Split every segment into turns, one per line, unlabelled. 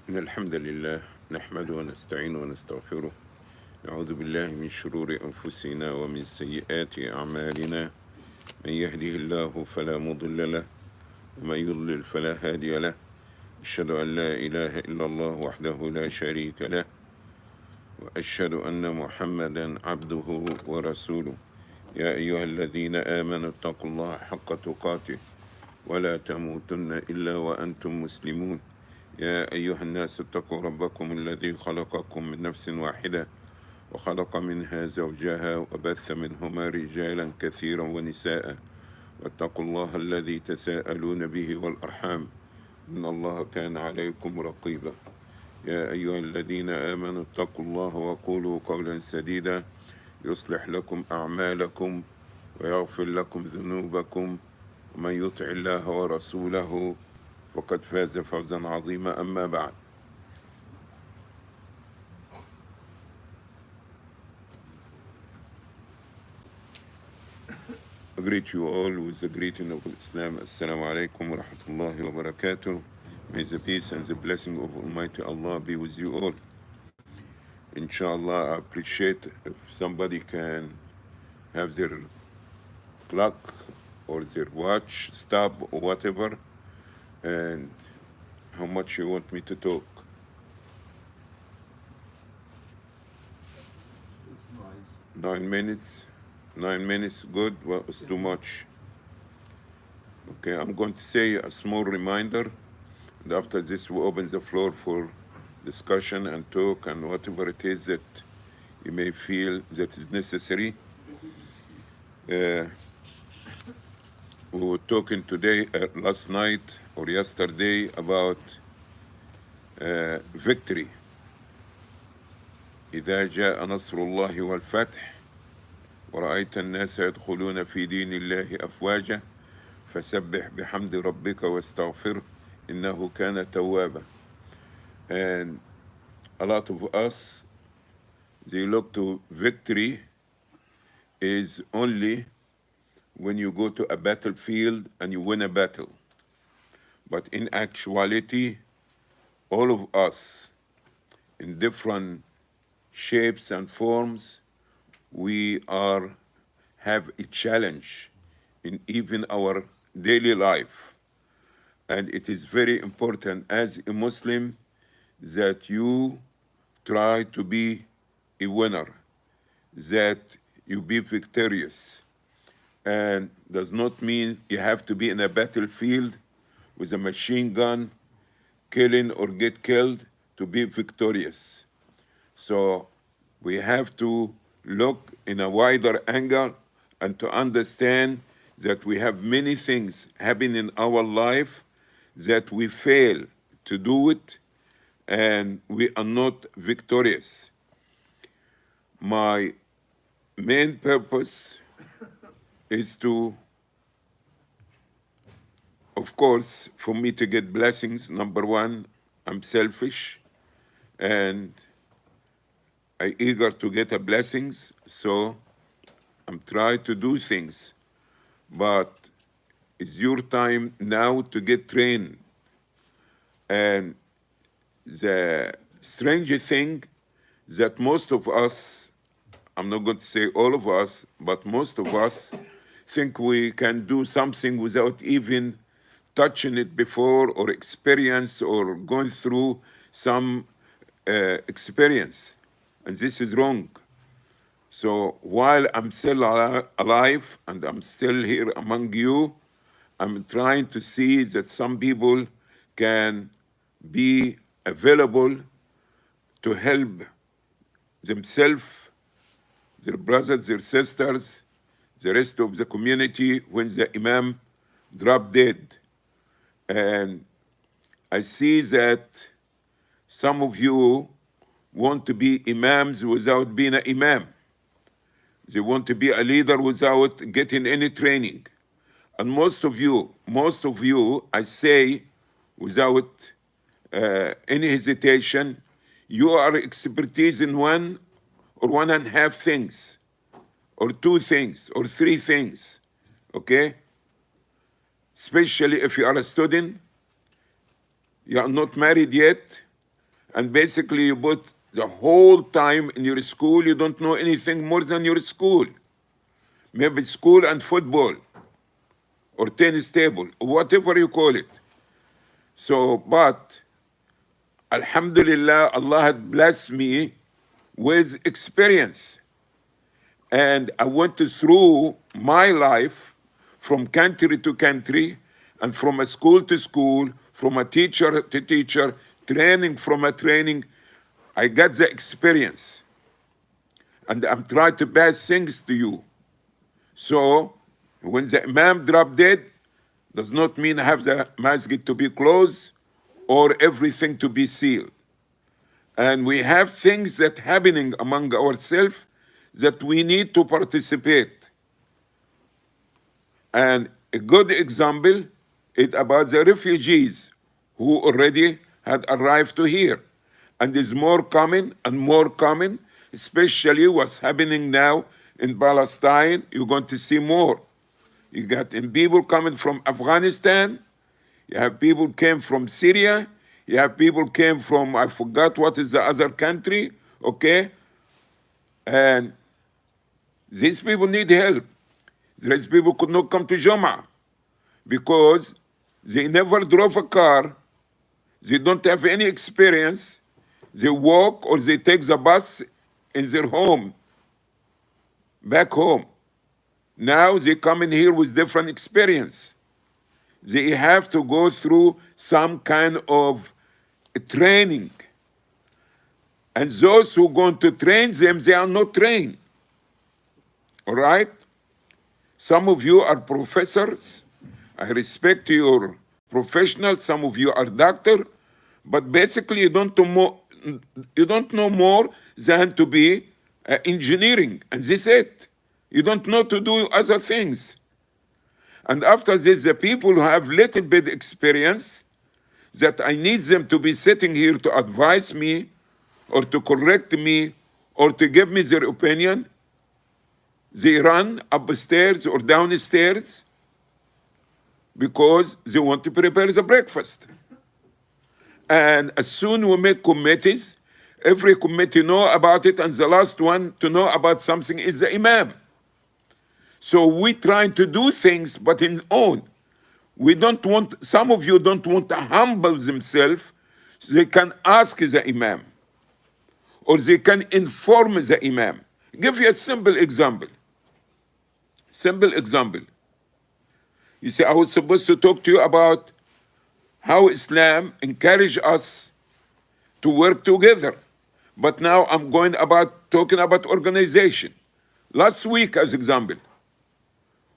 إن الحمد لله نحمده ونستعينه ونستغفره نعوذ بالله من شرور أنفسنا ومن سيئات أعمالنا من يهده الله فلا مضل له ومن يضلل فلا هادي له أشهد أن لا إله إلا الله وحده لا شريك له وأشهد أن محمدا عبده ورسوله يا أيها الذين آمنوا اتقوا الله حق تقاته ولا تموتن إلا وأنتم مسلمون يا أيها الناس اتقوا ربكم الذي خلقكم من نفس واحدة وخلق منها زوجها وبث منهما رجالا كثيرا ونساء واتقوا الله الذي تساءلون به والأرحام إن الله كان عليكم رقيبا يا أيها الذين آمنوا اتقوا الله وقولوا قولا سديدا يصلح لكم أعمالكم ويغفر لكم ذنوبكم ومن يطع الله ورسوله فقد فاز فوزا عظيما أما بعد. I greet you all with the greeting of Islam. Assalamu alaikum wa rahmatullahi wa barakatuh. May the peace and the blessing of Almighty Allah be with you all. Inshallah, I appreciate if somebody can have their clock or their watch stop or whatever, and how much you want me to talk.
It's nice.
9 minutes. 9 minutes, good. Well, it's too much. Okay, I'm going to say a small reminder, and after this we open the floor for discussion and talk and whatever it is that you may feel that is necessary. We were talking today, last night or yesterday, about victory. إذا جاء نصر الله والفتح ورأيت الناس يدخلون في دين الله أفواجا فسبح بحمد ربك واستغفره إنه كان توابا. And a lot of us, they look to victory is only when you go to a battlefield and you win a battle. But in actuality, all of us in different shapes and forms, we have a challenge in even our daily life. And it is very important as a Muslim that you try to be a winner, that you be victorious. And does not mean you have to be in a battlefield with a machine gun, killing or get killed to be victorious. So we have to look in a wider angle and to understand that we have many things happen in our life that we fail to do it and we are not victorious. My main purpose is to, of course, for me to get blessings. Number one, I'm selfish and I'm eager to get a blessings, so I'm trying to do things. But it's your time now to get trained. And the strange thing that most of us, I'm not going to say all of us, but most of us think we can do something without even touching it before or experience or going through some experience. And this is wrong. So while I'm still alive and I'm still here among you, I'm trying to see that some people can be available to help themselves, their brothers, their sisters, the rest of the community when the Imam dropped dead. And I see that some of you want to be imams without being an imam. They want to be a leader without getting any training. And most of you, I say without any hesitation, you are expertise in one or one and a half things, or two things, or three things, okay? Especially if you are a student, you are not married yet, and basically you put the whole time in your school, you don't know anything more than your school. Maybe school and football, or tennis table, or whatever you call it. So, but Alhamdulillah, Allah had blessed me with experience. And I went through my life from country to country, and from a school to school, from a teacher to teacher, training from a training. I got the experience. And I'm trying to pass things to you. So when the Imam drop dead, does not mean have the masjid to be closed or everything to be sealed. And we have things that happening among ourselves that we need to participate. And a good example is about the refugees who already had arrived to here. And is more common and more common, especially what's happening now in Palestine. You're going to see more. You got people coming from Afghanistan. You have people came from Syria. You have people came from, I forgot what is the other country, okay? And these people need help. These people could not come to Jum'ah because they never drove a car. They don't have any experience. They walk or they take the bus in their home, back home. Now they come in here with different experience. They have to go through some kind of training. And those who are going to train them, they are not trained. All right? Some of you are professors. I respect your professional. Some of you are doctor. But basically you don't know more than to be engineering. And this is it. You don't know to do other things. And after this, the people who have little bit experience, that I need them to be sitting here to advise me or to correct me or to give me their opinion, they run upstairs or downstairs because they want to prepare the breakfast. And as soon we make committees, every committee know about it, and the last one to know about something is the Imam. So we trying to do things, but in own. We don't want, some of you don't want to humble themselves, so they can ask the Imam, or they can inform the Imam. Give you a simple example. Simple example. You see, I was supposed to talk to you about how Islam encourage us to work together. But now I'm going about talking about organization. Last week, as example,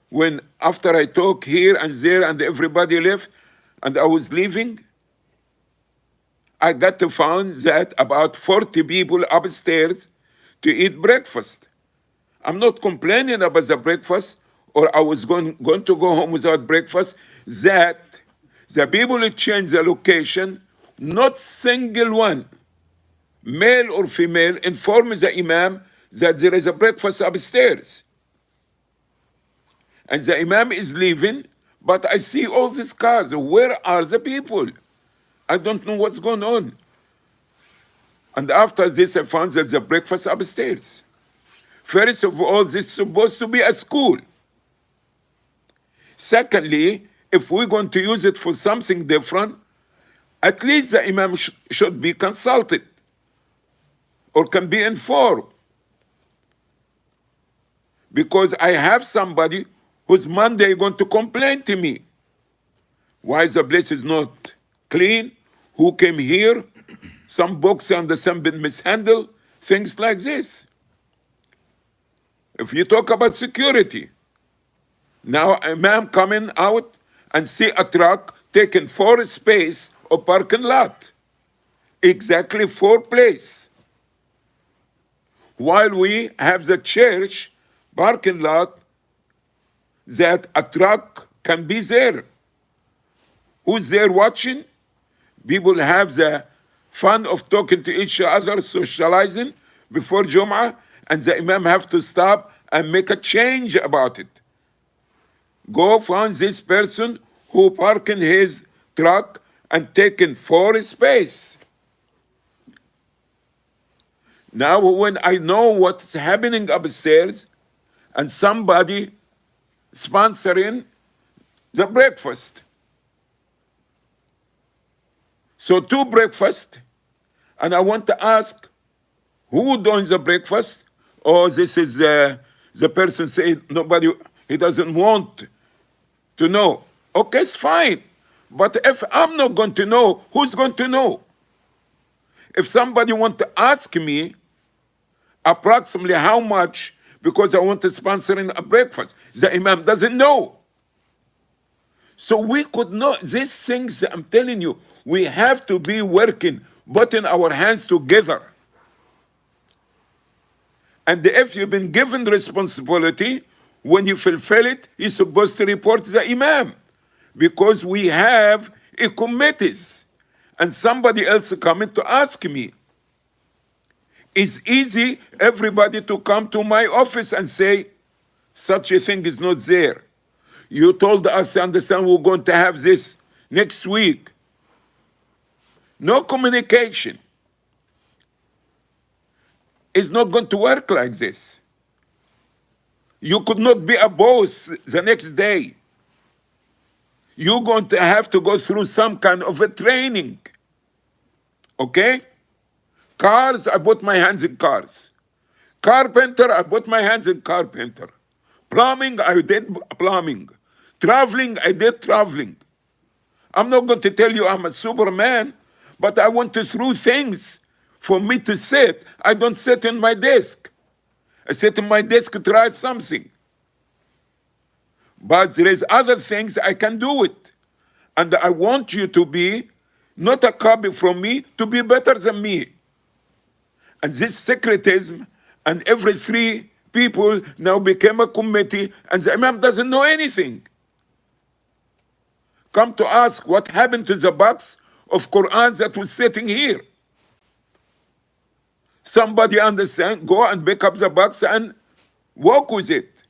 when after I talk here and there and everybody left and I was leaving, I got to find that about 40 people upstairs to eat breakfast. I'm not complaining about the breakfast or I was going to go home without breakfast, that the people who change the location, not single one, male or female, inform the Imam that there is a breakfast upstairs. And the Imam is leaving, but I see all these cars. Where are the people? I don't know what's going on. And after this, I found that the breakfast upstairs. First of all, this is supposed to be a school. Secondly, if we're going to use it for something different, at least the Imam should be consulted or can be informed. Because I have somebody who's Monday going to complain to me. Why the place is not clean? Who came here? Some books on the some been mishandled, things like this. If you talk about security, now a man coming out and see a truck taking 4 space of parking lot, exactly 4 place. While we have the church parking lot that a truck can be there. Who's there watching? People have the fun of talking to each other, socializing before Jum'ah, and the Imam have to stop and make a change about it. Go find this person who parking his truck and taking 4 space. Now, when I know what's happening upstairs and somebody sponsoring the breakfast. So 2 breakfast, and I want to ask who doing the breakfast? Or this is the person saying nobody, he doesn't want to know. Okay, it's fine. But if I'm not going to know, who's going to know? If somebody want to ask me approximately how much because I want to sponsor in a breakfast, the imam doesn't know. So we could not, these things I'm telling you, we have to be working, putting our hands together. And if you've been given responsibility, when you fulfill it, you're supposed to report the imam. Because we have a committees. And somebody else coming to ask me. It's easy everybody to come to my office and say, such a thing is not there. You told us, understand, we're going to have this next week. No communication. It's not going to work like this. You could not be a boss the next day. You're going to have to go through some kind of a training. Okay? Cars, I put my hands in cars. Carpenter, I put my hands in carpenter. Plumbing, I did plumbing. Traveling, I did traveling. I'm not going to tell you I'm a Superman, but I want to through things for me to sit. I don't sit in my desk. I sit in my desk to try something. But there is other things I can do it. And I want you to be not a copy from me, to be better than me. And this secretism, and every 3 people now became a committee, and the imam doesn't know anything. Come to ask what happened to the box of Quran that was sitting here. Somebody understand, go and pick up the box and walk with it.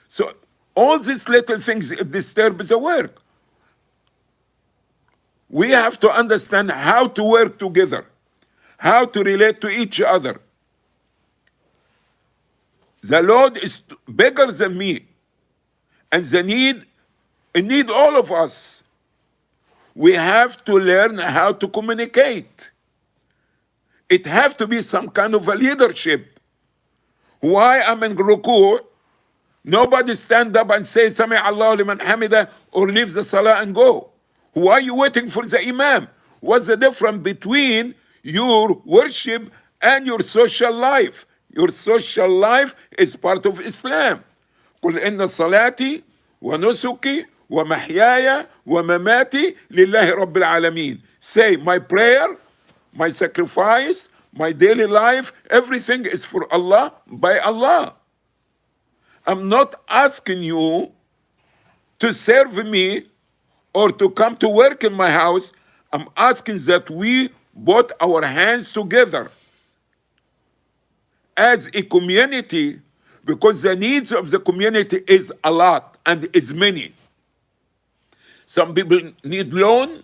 So all these little things disturb the work. We have to understand how to work together, how to relate to each other. The load is bigger than me, and the need all of us. We have to learn how to communicate. It have to be some kind of a leadership. Why I'm in ruku', nobody stand up and say Sami Allahu liman hamida or leave the salah and go. Why are you waiting for the imam? What's the difference between your worship and your social life? Your social life is part of Islam. قل إن صلاتي ونسكي ومحياي ومماتي لله رب العالمين. Say, my prayer, my sacrifice, my daily life, everything is for Allah, by Allah. I'm not asking you to serve me or to come to work in my house. I'm asking that we put our hands together as a community, because the needs of the community is a lot and is many. Some people need loan,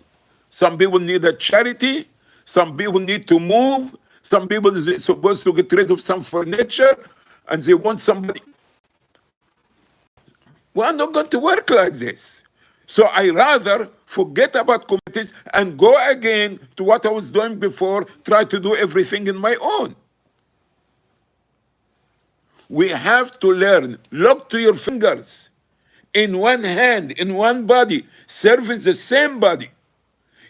some people need a charity, some people need to move, some people are supposed to get rid of some furniture and they want somebody. We're not going to work like this. So I rather forget about committees and go again to what I was doing before, try to do everything in my own. We have to learn. Look to your fingers. In one hand, in one body, serving the same body.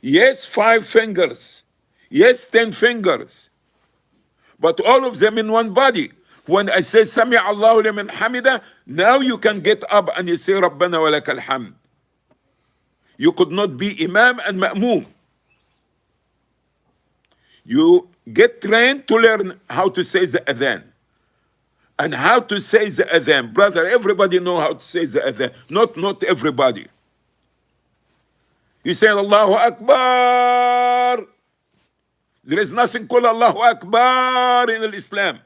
Yes, 5 fingers. Yes, 10 fingers. But all of them in one body. When I say Sami Allahu liman hamida, now you can get up and you say Rabbana wa lakal hamd. You could not be imam and ma'moom. You get trained to learn how to say the adhan. And how to say the adhan. Brother, everybody know how to say the adhan. Not everybody. You say Allahu Akbar. There is nothing called Allahu Akbar in Islam.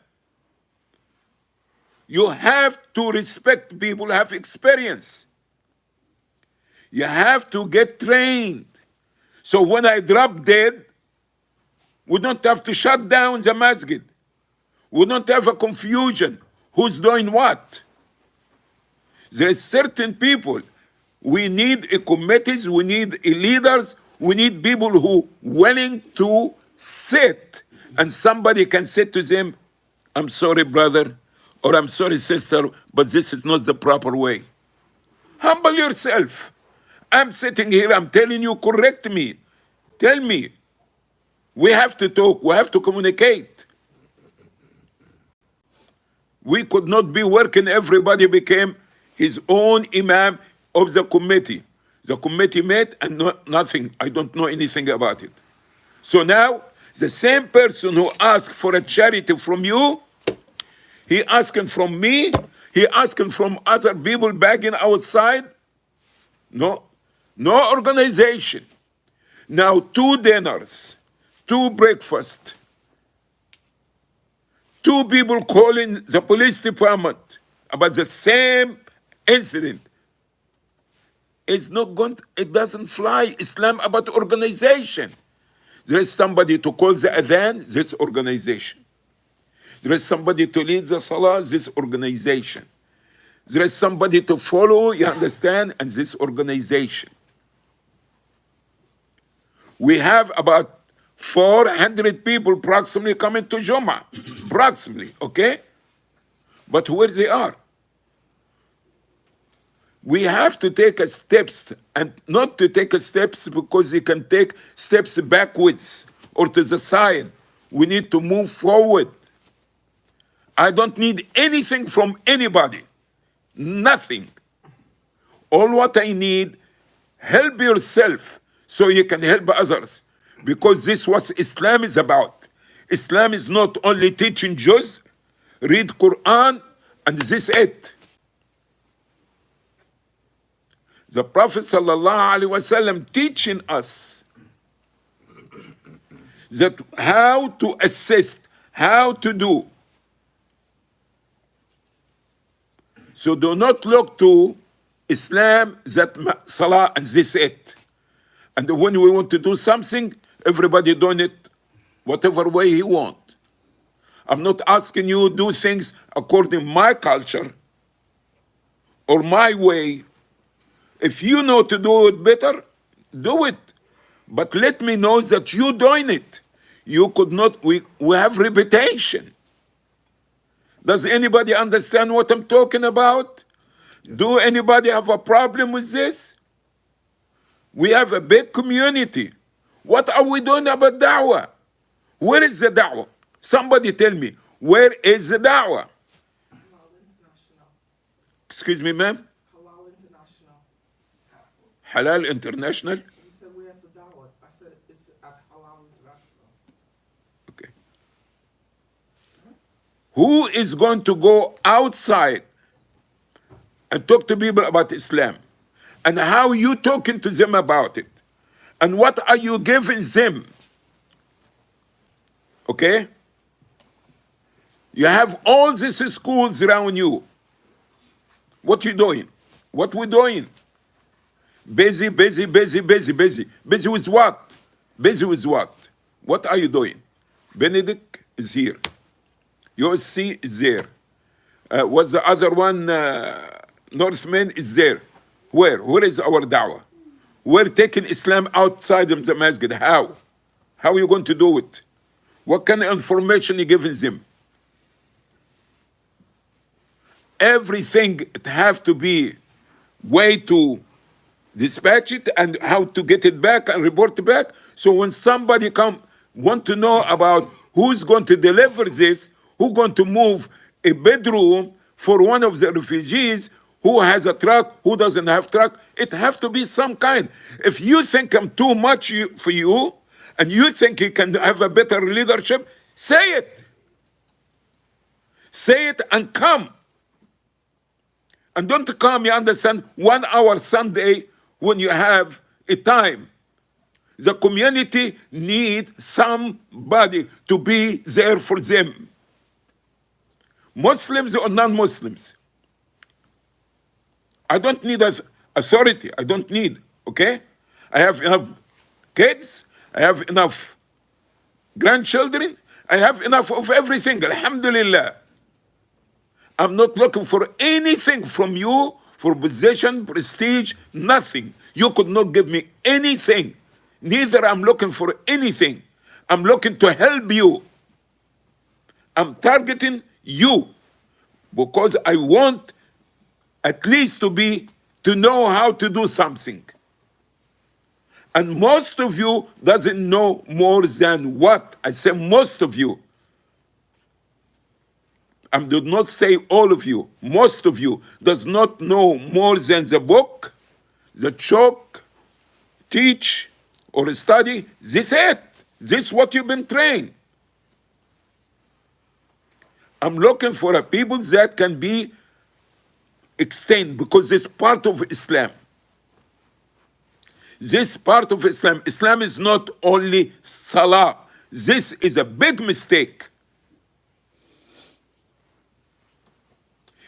You have to respect people who have experience. You have to get trained. So when I drop dead, We don't have to shut down the masjid. We don't have a confusion. Who's doing what? There is certain people. We need a committees, we need a leaders, we need people who willing to sit, and somebody can say to them, I'm sorry, brother, or I'm sorry, sister, but this is not the proper way. Humble yourself. I'm sitting here, I'm telling you, correct me. Tell me. We have to talk, we have to communicate. We could not be working, everybody became his own imam of the committee. The committee met and nothing, I don't know anything about it. So now, the same person who asked for a charity from you, he asking from me, he asking from other people begging outside. No organization. Now 2 dinners, 2 breakfasts, 2 people calling the police department about the same incident. It's not going to, it doesn't fly. Islam about organization. There is somebody to call the adhan, this organization. There is somebody to lead the salah, this organization. There is somebody to follow, you understand, and this organization. We have about 400 people approximately coming to Jum'ah, approximately, okay? But where they are? We have to take a steps, and not to take a steps because they can take steps backwards or to the side. We need to move forward. I don't need anything from anybody, nothing. All what I need, help yourself so you can help others. Because this is what Islam is about. Islam is not only teaching Jews, read Quran, and this it. The Prophet ﷺ teaching us that how to assist, how to do. So do not look to Islam that Salah and this it. And when we want to do something, everybody doing it whatever way he want. I'm not asking you to do things according to my culture or my way. If you know to do it better, do it. But let me know that you doing it. You could not, we have reputation. Does anybody understand what I'm talking about? Do anybody have a problem with this? We have a big community. What are we doing about da'wah? Where is the da'wah? Somebody tell me, where is the da'wah? Excuse me, ma'am? Halal International?
You said where's the da'wah? I said it's at Halal International.
Okay. Who is going to go outside and talk to people about Islam? And how you talking to them about it? And what are you giving them? Okay? You have all these schools around you. What you doing? What we doing? Busy. Busy with what? Busy with what? What are you doing? Benedict is here. USC is there. What's the other one? Northman is there. Where? Where is our da'wah? We're taking Islam outside of the masjid. How? How are you going to do it? What kind of information you giving them? Everything it have to be way to dispatch it and how to get it back and report it back. So when somebody want to know about who's going to deliver this, who's going to move a bedroom for one of the refugees, who has a truck, who doesn't have truck, it have to be some kind. If you think I'm too much for you, and you think you can have a better leadership, say it. Say it and come. And don't come, you understand, 1 hour Sunday when you have a time. The community needs somebody to be there for them. Muslims or non-Muslims. I don't need authority, I don't need, okay? I have enough kids, I have enough grandchildren. I have enough of everything, alhamdulillah. I'm not looking for anything from you, for position, prestige, nothing. You could not give me anything. Neither I'm looking for anything. I'm looking to help you. I'm targeting you because I want at least to know how to do something. And most of you doesn't know more than what? I say most of you. I do not say all of you. Most of you does not know more than the book, the chalk, teach, or study. This it. This is what you've been trained. I'm looking for a people that can be extend because it's part of Islam. This part of Islam. Islam is not only salah. This is a big mistake.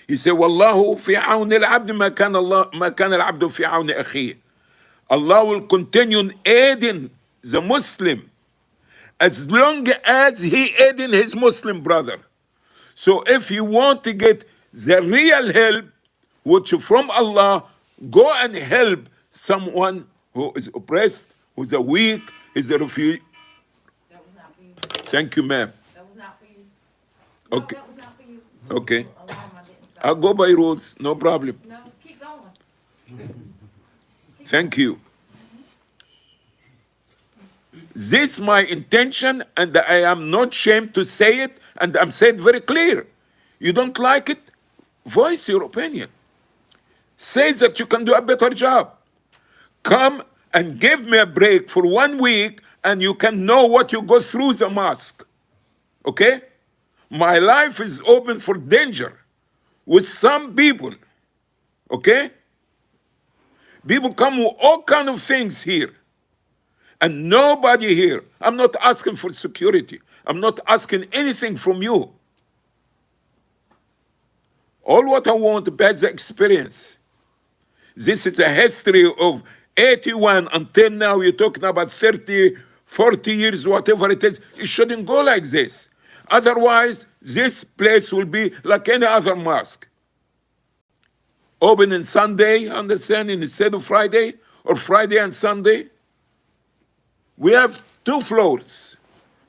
He said, "Wallahu fi aun al-abd ma kana al-abd fi aun akhihi." Allah will continue aiding the Muslim as long as he aiding his Muslim brother. So if you want to get the real help, which from Allah, go and help someone who is oppressed, who's a weak, is a refugee.
That was not for you.
Thank you, ma'am.
That was not for you. No,
Okay.
that was not for you.
Okay.
Alarm, I didn't stop.
I'll go by rules, no problem.
No, keep going.
Thank you. This is my intention, and I am not ashamed to say it, and I'm saying it very clear. You don't like it? Voice your opinion. Say that you can do a better job. Come and give me a break for 1 week, and you can know what you go through the mosque. Okay? My life is open for danger with some people. Okay? People come with all kind of things here. And nobody here, I'm not asking for security. I'm not asking anything from you. All what I want is the experience. This is a history of 81 until now. You're talking about 30, 40 years, whatever it is. It shouldn't go like this. Otherwise, this place will be like any other mosque. Open on Sunday, understand, instead of Friday, or Friday and Sunday. We have 2 floors.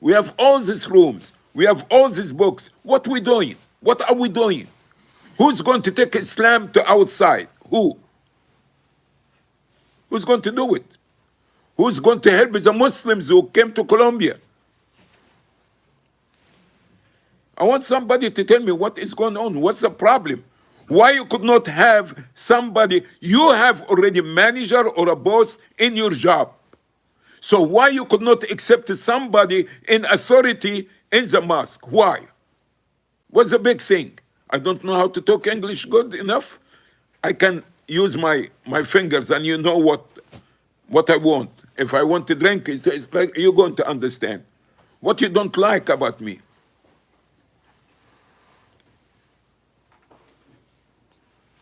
We have all these rooms. We have all these books. What are we doing? What are we doing? Who's going to take Islam to outside? Who? Who's going to do it? Who's going to help the Muslims who came to Colombia? I want somebody to tell me what is going on. What's the problem? Why you could not have somebody, you have already manager or a boss in your job. So why you could not accept somebody in authority in the mosque? Why? What's the big thing? I don't know how to talk English good enough. I can use my fingers and you know what I want. If I want to drink, it's like you're going to understand. What you don't like about me.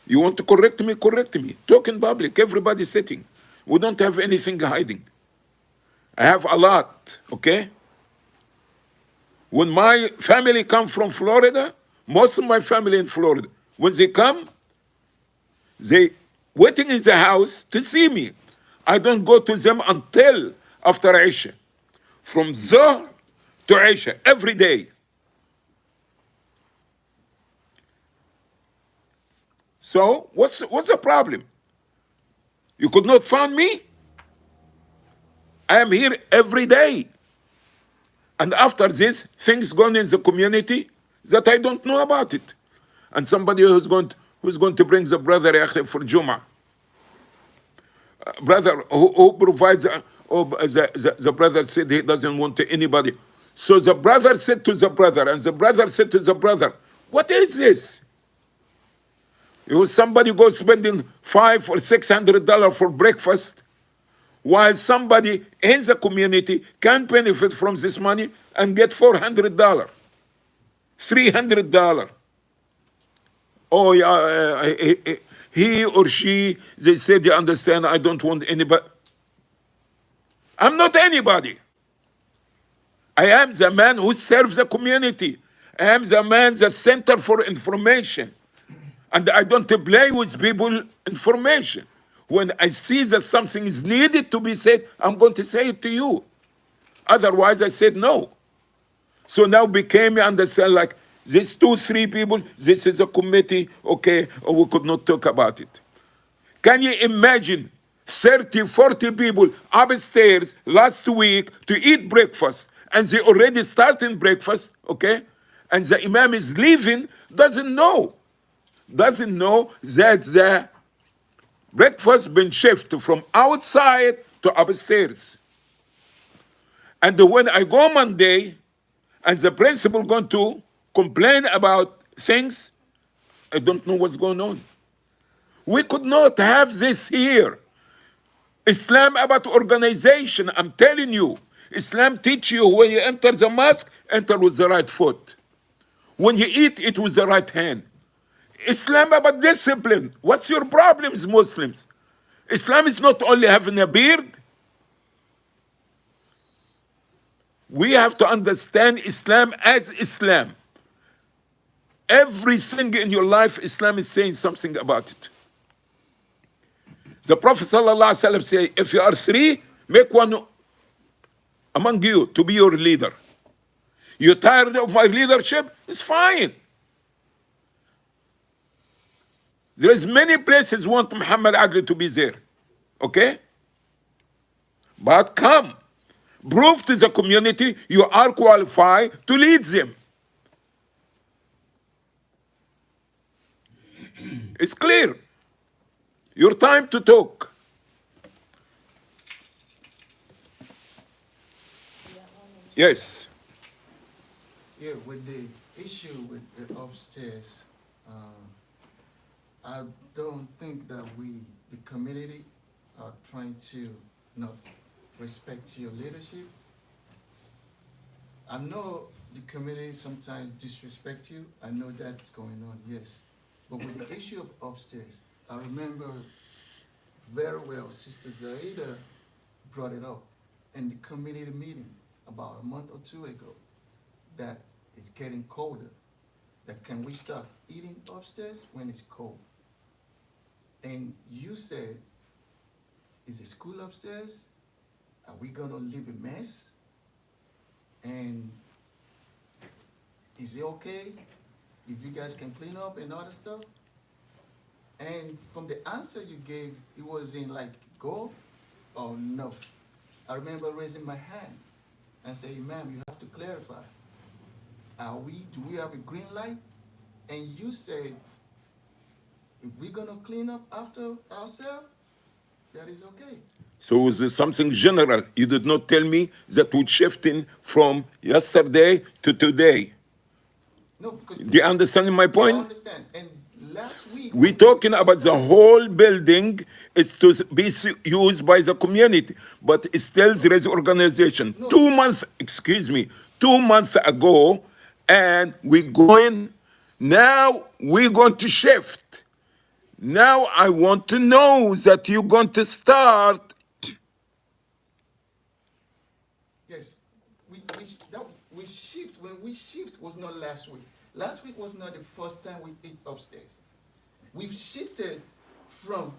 You want to correct me? Correct me. Talk in public, everybody sitting. We don't have anything hiding. I have a lot, okay? When my family come from Florida, most of my family in Florida, when they come, they waiting in the house to see me. I don't go to them until after Isha. From Dhuhr to Isha, every day. So, what's the problem? You could not find me? I am here every day. And after this, things going in the community that I don't know about it. And somebody who's going to bring the brother for Jum'ah. Brother who provides, the brother said he doesn't want anybody. So the brother said to the brother, and the brother said to the brother, what is this? It was somebody go spending $500 or $600 for breakfast, while somebody in the community can benefit from this money and get $400, $300. Oh yeah, he or she, they said, you understand, I don't want anybody. I'm not anybody. I am the man who serves the community. I am the man, the center for information. And I don't play with people information. When I see that something is needed to be said, I'm going to say it to you. Otherwise, I said no. So now became, you understand, like these 2-3 people, this is a committee, okay, or we could not talk about it. Can you imagine 30-40 people upstairs last week to eat breakfast, and they already started breakfast, okay? And the imam is leaving, doesn't know that the breakfast been shifted from outside to upstairs. And when I go Monday, and the principal going to complain about things, I don't know what's going on. We could not have this here. Islam about organization, I'm telling you. Islam teach you when you enter the mosque, enter with the right foot. When you eat with the right hand. Islam about discipline. What's your problems, Muslims? Islam is not only having a beard. We have to understand Islam as Islam. Everything in your life, Islam is saying something about it. The Prophet ﷺ said, if you are 3, make one among you to be your leader. You're tired of my leadership? It's fine. There is many places want Muhammad Adly to be there. Okay? But come. Prove to the community you are qualified to lead them. It's clear. Your time to talk. Yes.
Yeah, with the issue with the upstairs, I don't think that the community, are trying to not respect your leadership. I know the community sometimes disrespect you. I know that's going on, yes. But with the issue of upstairs, I remember very well Sister Zaida brought it up in the community meeting about a month or 2 ago, that it's getting colder, that can we stop eating upstairs when it's cold? And you said, is the school upstairs? Are we gonna leave a mess? And is it okay if you guys can clean up and other stuff? And from the answer you gave, it wasn't like go or no. I remember raising my hand and saying, ma'am, you have to clarify. Do we have a green light? And you said, if we're gonna clean up after ourselves, that is okay.
So was there something general? You did not tell me that we're shifting from yesterday to today.
No, because
Do you understand my
I
point?
understand. And last week
We're talking about the whole building is to be used by the community, but still there is organization.
No.
2 months, 2 months ago, and now we're going to shift. Now I want to know that you're going to start.
Yes, we shift. When we shift was not last week. Last week was not the first time we ate upstairs. We've shifted from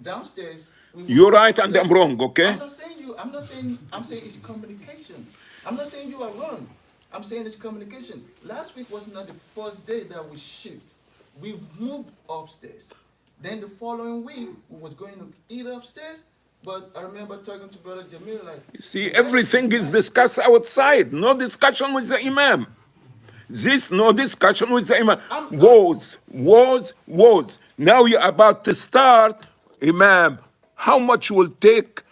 downstairs.
You're right and I'm wrong, okay?
I'm saying it's communication. I'm not saying you are wrong. I'm saying it's communication. Last week was not the first day that we shift. We've moved upstairs. Then the following week, we was going to eat upstairs, but I remember talking to Brother Jamil like...
See, everything is discussed outside. No discussion with the imam. No discussion with the imam. Was. Now you're about to start, imam. How much will take?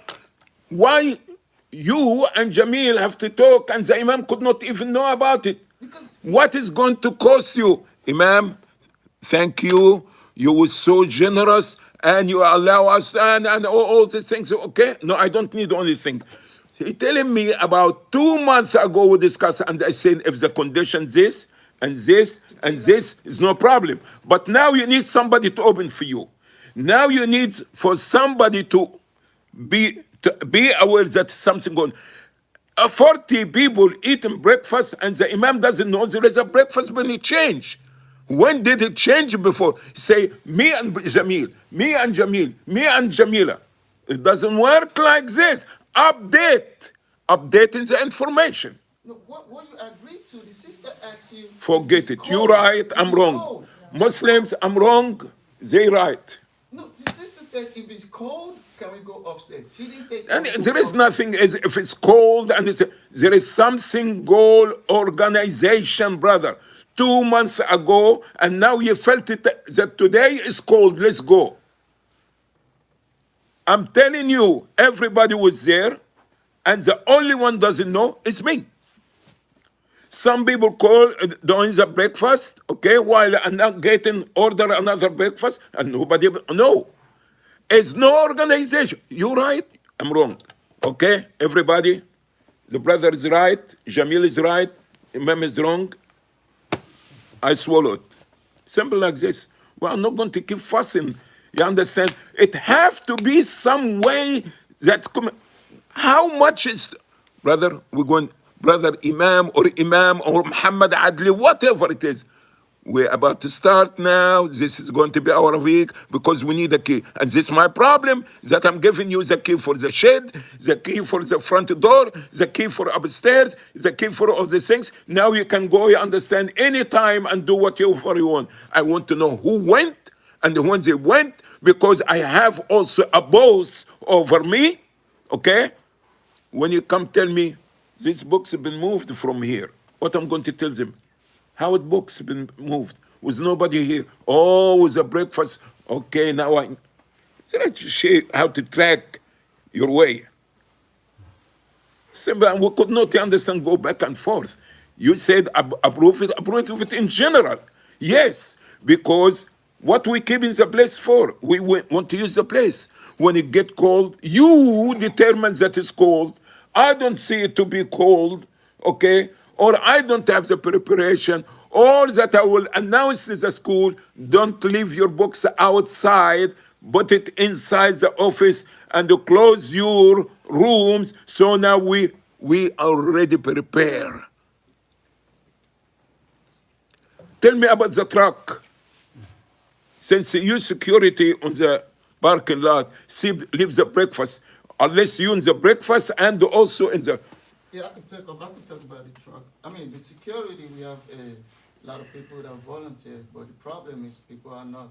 Why you and Jamil have to talk and the imam could not even know about it? What is going to cost you? Imam, thank you. You were so generous and you allow us and all these things. Okay? No, I don't need anything. He telling me about 2 months ago we discussed and I said if the condition this and this and this is no problem. But now you need somebody to open for you. Now you need for somebody to be aware that something going. 40 people eating breakfast and the imam doesn't know there is a breakfast when it changed. When did it change before? Say, me and Jamil, me and Jamil, me and Jamila. It doesn't work like this. Updating the information.
No, what you agreed to, the sister asked you.
Forget
if
it.
it's
You're
cold.
right,
If
I'm
it's
wrong.
cold.
Muslims, I'm wrong, they right.
No, the sister said if it's cold, can we go upstairs? She didn't say.
And
can we go
there is
upstairs?
nothing, as if it's cold, and there is something goal organization, brother. 2 months ago, and now you felt it that today is cold, let's go. I'm telling you, everybody was there, and the only one doesn't know is me. Some people call during the breakfast, okay, while I'm not getting order another breakfast, and nobody no. It's no organization. You're right, I'm wrong. Okay, everybody, the brother is right, Jamil is right, Imam is wrong. I swallowed. Simple like this. Well, I'm not going to keep fussing. You understand? It have to be some way that's coming. How much is, brother, we're going, brother Imam or Muhammad Adly, whatever it is. We're about to start now. This is going to be our week because we need a key. And this is my problem, that I'm giving you the key for the shed, the key for the front door, the key for upstairs, the key for all these things. Now you can go, you understand, anytime and do whatever you want. I want to know who went and when they went, because I have also a boss over me, okay? When you come tell me, these books have been moved from here, what I'm going to tell them? How it books been moved? Was nobody here? Oh, it was a breakfast. Okay, now I let's show how to track your way. Simple, and we could not understand, go back and forth. You said approve it in general. Yes, because what we keep in the place for, we want to use the place. When it get cold, you determine that it's cold. I don't see it to be cold, okay? Or I don't have the preparation, or that I will announce to the school, don't leave your books outside, put it inside the office and close your rooms. So now we already prepare. Tell me about the truck. Since you security on the parking lot, leave the breakfast, unless you in the breakfast and also in the.
Yeah, I could talk about the truck. I mean, the security, we have a lot of people that volunteer, but the problem is people are not,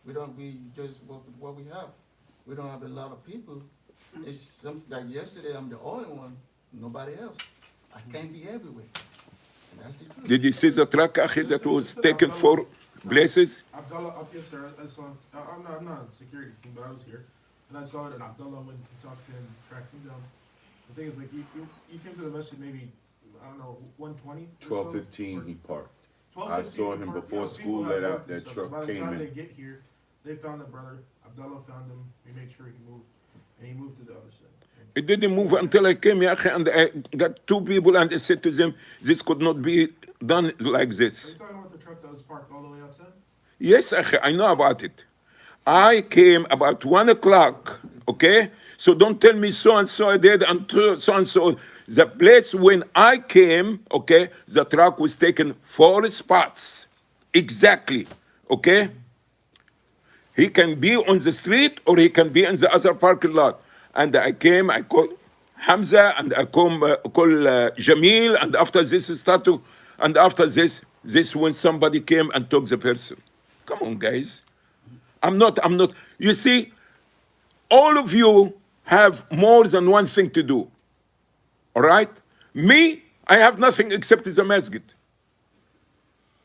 we just work with what we have. We don't have a lot of people. It's something like yesterday, I'm the only one, nobody else. I can't be everywhere. That's the truth.
Did you see the truck, Akhi, that was taken for places?
Abdullah, up yes, sir. I saw. I'm not a security team, but I was here, and I saw it. And Abdullah went to talk to him, tracked him down. The thing is, like, you came to the masjid maybe, I don't know, 1:20.
12:15 he parked.
12:15
I saw him
or-
before
you know,
school
people
let
have
out,
work and
that
stuff,
truck
but by the
came
time
in.
they get here, they found the brother. Abdullah found him. We made sure he moved, and he moved to the other side.
It didn't move until I came, ya Akhi, and I got two people and I said to them, this could not be done like
Are
this.
you talking about the truck that was parked all the way outside?
Yes, Akhi, I know about it. I came about 1 o'clock, okay? So don't tell me so and so I did and so and so. The place when I came, okay, the truck was taken 4 spots. Exactly, okay? He can be on the street or he can be in the other parking lot. And I came, I called Hamza and I call Jamil, and after this start to, and after this when somebody came and took the person. Come on, guys. I'm not, you see, all of you have more than one thing to do. All right? Me, I have nothing except the masjid.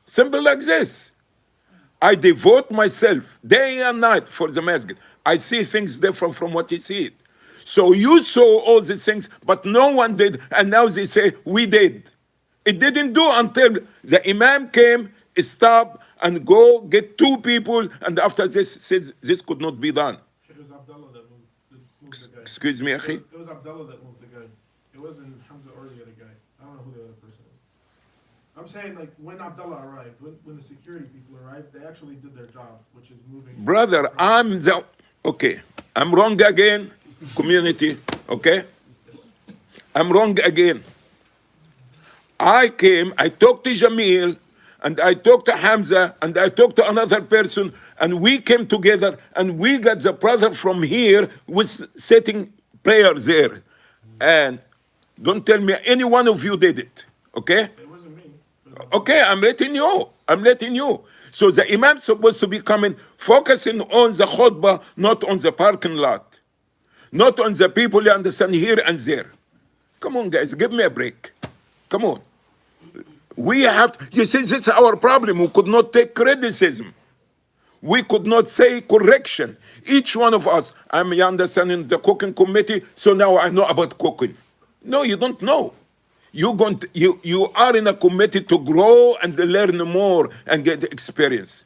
Simple like this. I devote myself day and night for the masjid. I see things different from what you see it. So you saw all these things, but no one did, and now they say, we did. It didn't do until the imam came, stop, and go get two people, and after this says this could not be done.
It was Abdullah that moved the guy.
Excuse me, Akhi.
It was Abdullah that moved the guy. It wasn't Hamza or the other guy. I don't know who the other person is. I'm saying, like, when Abdullah arrived, when the security people arrived, they actually did their job, which is moving.
Brother, okay, I'm wrong again, community, okay? I'm wrong again. I came, I talked to Jamil, and I talked to Hamza, and I talked to another person, and we came together, and we got the brother from here who was setting prayer there. And don't tell me any one of you did it, okay?
It wasn't me.
Okay, I'm letting you. I'm letting you. So the imam's supposed to be coming, focusing on the khutbah, not on the parking lot, not on the people you understand here and there. Come on, guys, give me a break. Come on. We have to, you see, this is our problem. We could not take criticism. We could not say correction. Each one of us, I'm you understand in the cooking committee, so now I know about cooking. No, you don't know. You are in a committee to grow and learn more and get experience.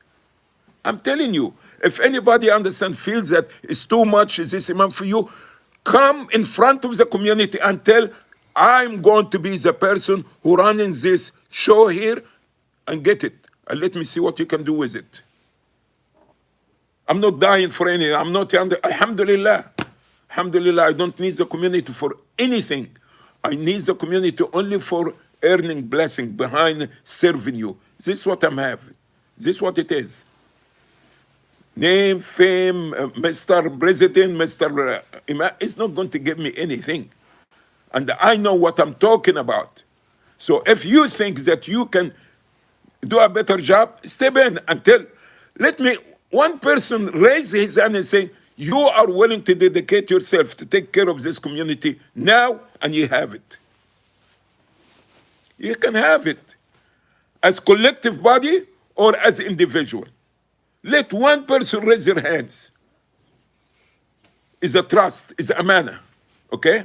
I'm telling you, if anybody feels that it's too much, is this imam for you, come in front of the community and tell, I'm going to be the person who running this show here and get it. And let me see what you can do with it. I'm not dying for anything. I'm not, alhamdulillah. Alhamdulillah, I don't need the community for anything. I need the community only for earning blessing behind serving you. This is what I'm having. This is what it is. Name, fame, Mr. President, Mr. Imam, it's not going to give me anything. And I know what I'm talking about. So if you think that you can do a better job, step in and tell, let me, one person raise his hand and say, you are willing to dedicate yourself to take care of this community now, and you have it. You can have it as collective body or as individual. Let one person raise their hands. Is a trust, is a amana. Okay?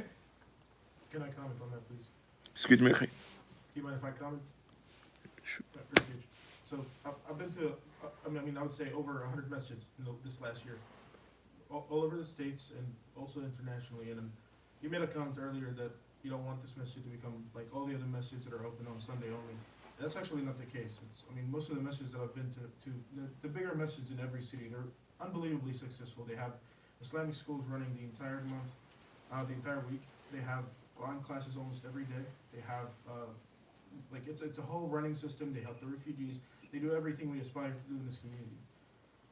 Can I comment on that, please?
Excuse me.
Do you mind if I comment?
Sure.
I appreciate you. So I've been to, I would say over 100 messages this last year, all over the States and also internationally. And you made a comment earlier that you don't want this message to become like all the other messages that are open on Sunday only. That's actually not the case. Most of the messages that I've been to the bigger messages in every city, they're unbelievably successful. They have Islamic schools running the entire month, the entire week. They have Quran classes almost every day. They have, it's a whole running system. They help the refugees. They do everything we aspire to do in this community.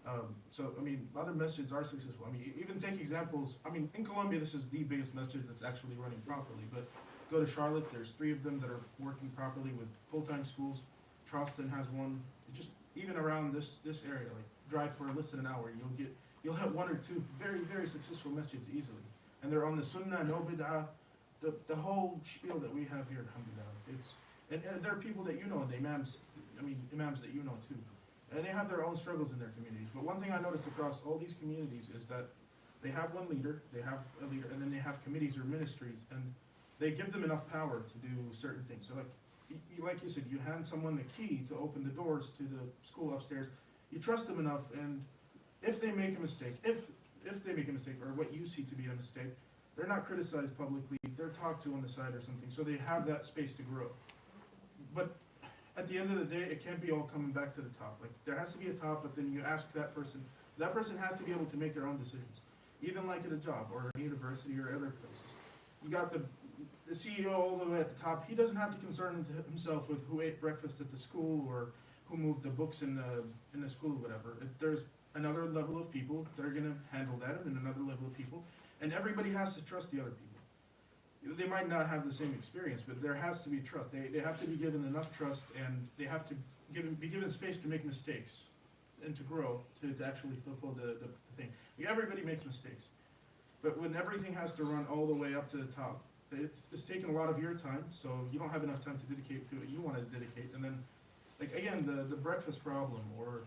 Other messages are successful. Even take examples. In Colombia, this is the biggest masjid that's actually running properly. But go to Charlotte, there's 3 of them that are working properly with full-time schools. Charleston has one. Even around this area, like drive for less than an hour, you'll have 1 or 2 very, very successful masjids easily. And they're on the sunnah, no bid'ah, the whole spiel that we have here, alhamdulillah. And there are people that you know, the imams that you know too. And they have their own struggles in their communities. But one thing I noticed across all these communities is that they have one leader, they have a leader, and then they have committees or ministries, and they give them enough power to do certain things. So like you said, you hand someone the key to open the doors to the school upstairs. You trust them enough, and if they make a mistake, if they make a mistake, or what you see to be a mistake, they're not criticized publicly, they're talked to on the side or something, so they have that space to grow. But at the end of the day, it can't be all coming back to the top. Like, there has to be a top, but then you ask that person has to be able to make their own decisions. Even like at a job, or a university, or other places. You got the CEO all the way at the top, he doesn't have to concern himself with who ate breakfast at the school, or who moved the books in the school, or whatever. There's another level of people that are gonna handle that, and another level of people, and everybody has to trust the other people. They might not have the same experience, but there has to be trust. They have to be given enough trust, and they have to be given space to make mistakes and to grow, to actually fulfill the thing. Everybody makes mistakes, but when everything has to run all the way up to the top, it's taking a lot of your time, so you don't have enough time to dedicate to what you want to dedicate. And then, like, again, the breakfast problem, or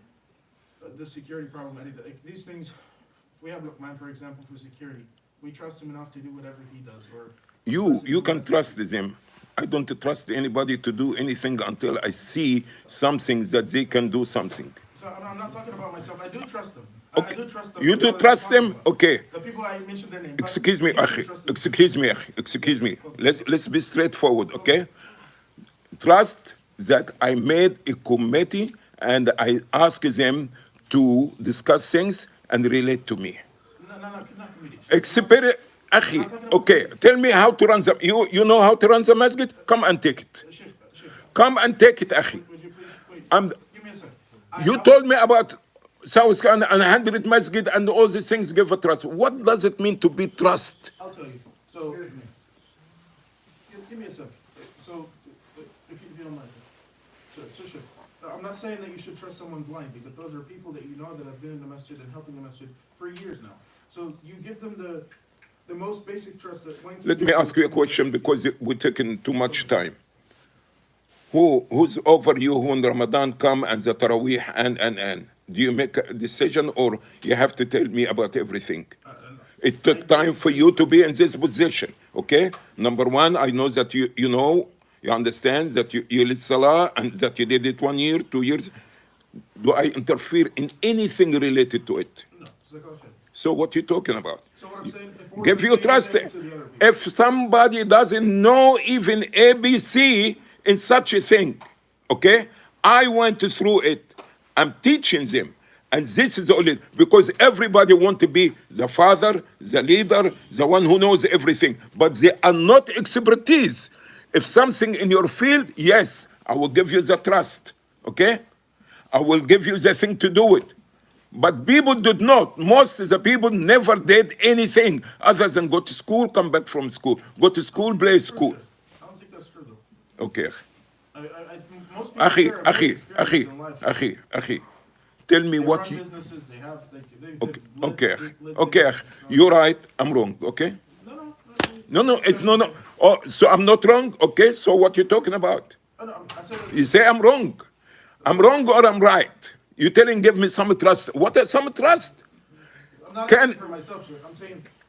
the security problem, anything, like these things, if we have mine, for example, for security, we trust him enough to do whatever he does, or
You can trust them. I don't trust anybody to do anything until I see something that they can do something.
So I'm not talking about myself. I do trust them.
Okay.
I do trust them.
You do trust them? Okay.
The people I mentioned their name.
Excuse me, akhi. Excuse me. Let's be straightforward, okay? Trust that I made a committee and I ask them to discuss things and relate to me.
No, not committee.
Akhi, okay, tell me how to run the, you know how to run the masjid? Come and take it.
Sheikh,
Come and take it, Akhi.
would you please, wait,
I'm,
give me a second.
you told me about South Carolina and 100 masjid and all these things give a trust. What does it mean to be trust?
I'll tell you. So, give me a second. So, if you don't mind. So Sheikh, I'm not saying that you should trust someone blindly, but those are people that you know that have been in the masjid and helping the masjid for years now. So you give them the most basic trust that one can
Let
give
me
to
ask you a
someone.
question because we're taking too much time. Who's over you when Ramadan come and the Taraweeh and? Do you make a decision or you have to tell me about everything? It took time for you to be in this position, okay? Number one, I know that you know, you understand that you lead Salah and that you did it 1 year, 2 years. Do I interfere in anything related to it?
No, Zakat Sheikh.
So what you talking about?
So what I'm saying, if we're
Give
the
you
same
trust.
example to the other people.
If somebody doesn't know even ABC in such a thing, okay? I went through it. I'm teaching them. And this is only because everybody want to be the father, the leader, the one who knows everything. But they are not expertise. If something in your field, yes, I will give you the trust, okay? I will give you the thing to do it. But people did not. Most of the people never did anything other than go to school, come back from school. Go to school, play school.
I don't think that's true though.
Okay.
Most people
Akhi,
there are very
akhi,
experienced
akhi,
in life.
akhi. Tell me
They
what
run
you...
businesses, they have, they
Okay,
lit-
okay,
lit-
okay.
businesses,
You're right, I'm wrong, okay?
No,
No, it's no. Oh, so I'm not wrong, okay? So what you talking about?
Oh, no, I said
You say I'm wrong. I'm wrong or I'm right? You telling give me some trust. What is some trust?
I'm not
Can-
asking for myself, Sheikh. I'm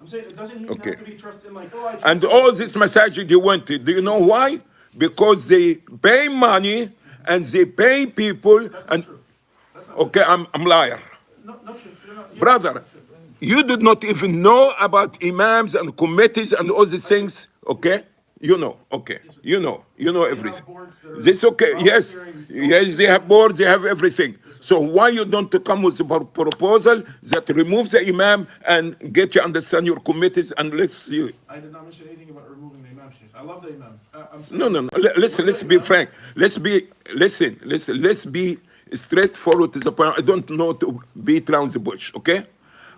saying, it doesn't even
Okay.
have to be trust in like, oh, I trust
And
you.
all this masajid you wanted, do you know why? Because they pay money and they pay people
That's
and
not true. That's not
okay, I'm liar.
true. No, Sheikh, you're not.
Brother, you did not even know about imams and committees and all these things, okay? You know, okay. You know everything.
boards that are
This okay, yes.
volunteering.
Yes, they have boards, they have everything. So why you don't come with a proposal that removes the imam and get you understand your committees and let's see.
I did not mention anything about removing the imam, Sheikh. I love the imam. I'm saying,
No. Listen, let's be frank. Let's be straightforward to the point. I don't know to beat around the bush, okay?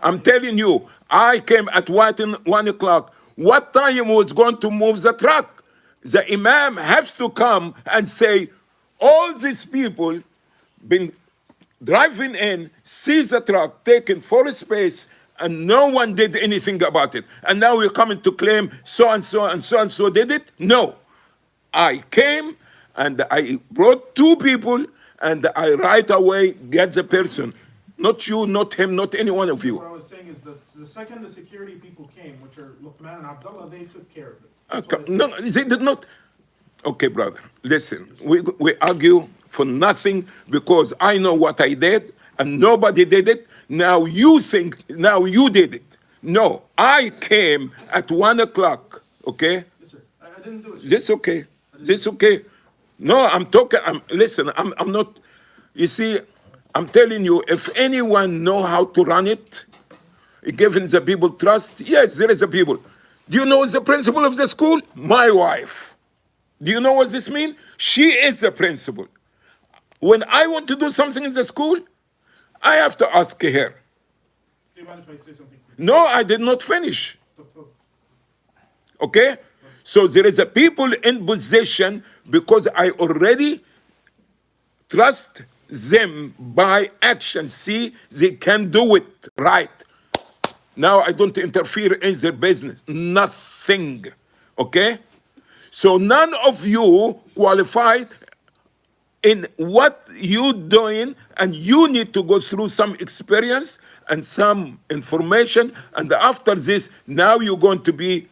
I'm telling you, I came at 1 o'clock. What time was going to move the truck? The imam has to come and say, all these people been driving in, sees the truck taken for space, and no one did anything about it. And now you're coming to claim so and so and so and so did it? No. I came and I brought 2 people and I right away get the person. Not you, not him, not any one of
what
you.
I was saying is that the second the security people came, which are Luqman and Abdullah, they took care of it. That's what I said.
No, they did not. Okay, brother, listen. We argue for nothing because I know what I did and nobody did it. Now you think, now you did it. No, I came at 1 o'clock, okay?
Yes, sir. I didn't do it. Sheikh.
This okay. This okay. No, I'm talking. Listen. I'm not. You see, I'm telling you. If anyone know how to run it, giving the people trust. Yes, there is a people. Do you know the principal of the school? My wife. Do you know what this means? She is the principal. When I want to do something in the school, I have to ask her.
Do you mind if I say something?
No, I did not finish.
Quick?
Okay? So there is a people in position because I already trust them by action. See, they can do it right. Now I don't interfere in their business. Nothing. Okay? So none of you qualified in what you doing, and you need to go through some experience and some information, and after this, now you're going to be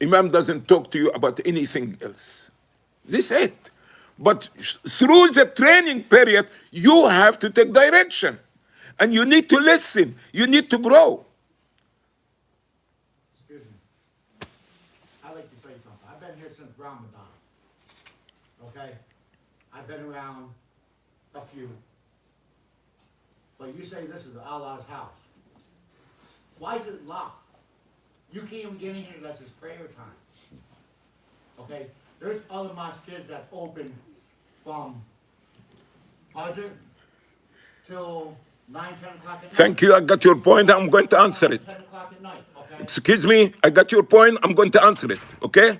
Imam doesn't talk to you about anything else. This is it. But through the training period, you have to take direction. And you need to listen. You need to grow.
Excuse me. I'd like to say something. I've been here since Ramadan. Okay? I've been around a few. But you say this is Allah's house. Why is it locked? You can't even get in here unless it's prayer time. Okay? There's other masjids that's open from Fajr till 9, 10 o'clock at night.
Thank you, I got your point, I'm going to answer it.
10 o'clock at night, okay?
Excuse me, I got your point, I'm going to answer it, okay?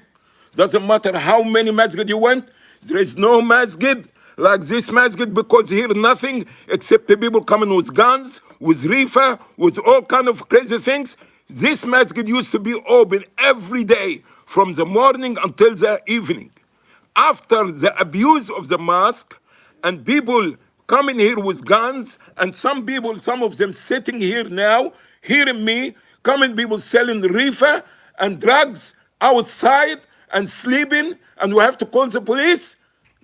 Doesn't matter how many masjid you went, there is no masjid like this masjid, because here nothing except people coming with guns, with reefer, with all kind of crazy things. This masjid used to be open every day from the morning until the evening. After the abuse of the mosque and people coming here with guns, and some people, some of them sitting here now, hearing me, coming people selling reefer and drugs outside and sleeping, and we have to call the police.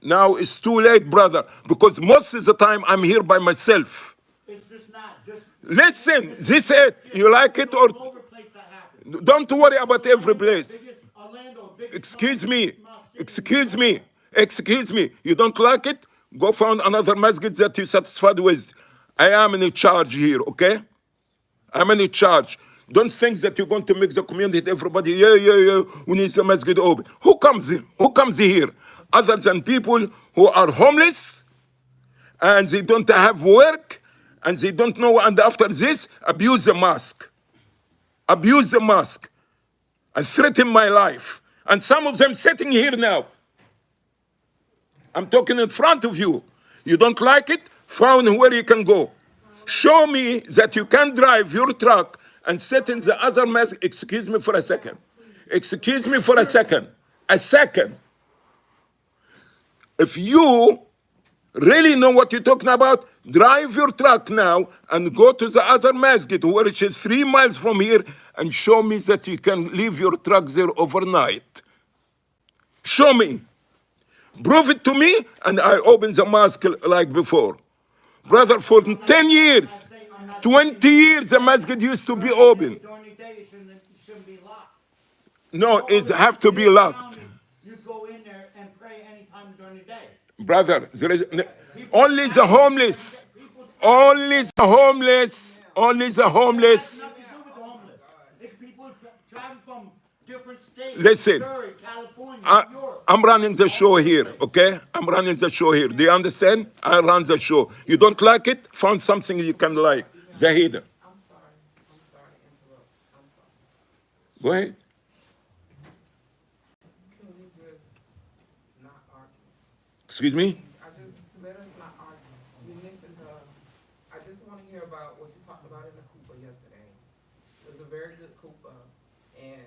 Now it's too late, brother, because most of the time I'm here by myself.
It's just not, just.
Listen, this it. You like it or
All over the place that happens.
don't worry about every place.
Biggest Orlando, biggest
Excuse
mosque-
me,
mosque city.
excuse me, excuse me. You don't like it? Go find another masjid that you're satisfied with. I am in charge here, okay? I'm in charge. Don't think that you're going to make the community, everybody, yeah, we need the masjid open. Who comes here? Who comes here? Other than people who are homeless and they don't have work and they don't know, and after this, abuse the mosque. Abuse the mosque and threaten my life. And some of them sitting here now. I'm talking in front of you. You don't like it? Find where you can go. Show me that you can drive your truck and sit in the other mess. Excuse me for a second. Excuse me for a second. A second. If you really know what you're talking about, drive your truck now and go to the other masjid, which is 3 miles from here, and show me that you can leave your truck there overnight. Show me. Prove it to me, and I open the mosque like before. Brother, for 10 years, 20 years, the masjid used to be open.
During the day, it shouldn't be locked.
No, it have to be locked.
You go in there and pray anytime during the day.
Brother, there is only the homeless. Only the homeless. Only the homeless.
Nothing to do with the homeless. It's people driving from different states.
Listen,
Missouri, California, New York.
I'm running the show here, okay? I'm running the show here. Do you understand? I run the show. You don't like it? Find something you can like. Zahida.
I'm sorry to interrupt. I'm sorry.
Go ahead.
Can we just not argue?
Excuse me?
Let us not argue. We missing I just wanna hear about what you talked about in the Cooper yesterday. It was a very good Cooper, and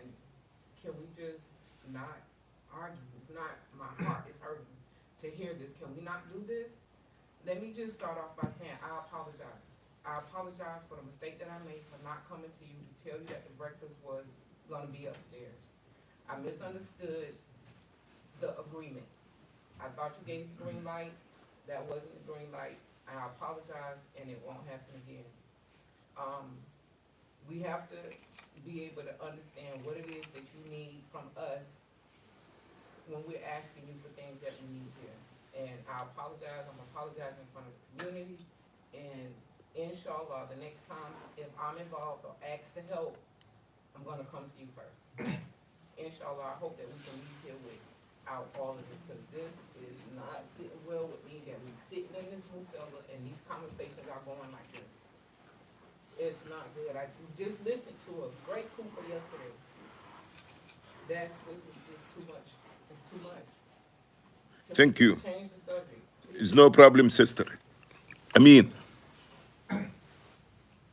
can we just not argue? It's not, my heart is hurting to hear this. Can we not do this? Let me just start off by saying I apologize. I apologize for the mistake that I made for not coming to you to tell you that the breakfast was gonna be upstairs. I misunderstood the agreement. I thought you gave the green light. That wasn't the green light. I apologize, and it won't happen again. We have to be able to understand what it is that you need from us when we're asking you for things that we need here. And I apologize. I'm apologizing in front of the community. And inshallah, the next time, if I'm involved or asked to help, I'm gonna come to you first. Inshallah, I hope that we can leave here without all of this, because this is not sitting well with me, that we sitting in this musalla and these conversations are going like this. It's not good. I just listened to a great Cooper yesterday. This is just too much. It's too much. Can
Thank
we
you.
change the subject, please?
It's no problem, sister. I mean,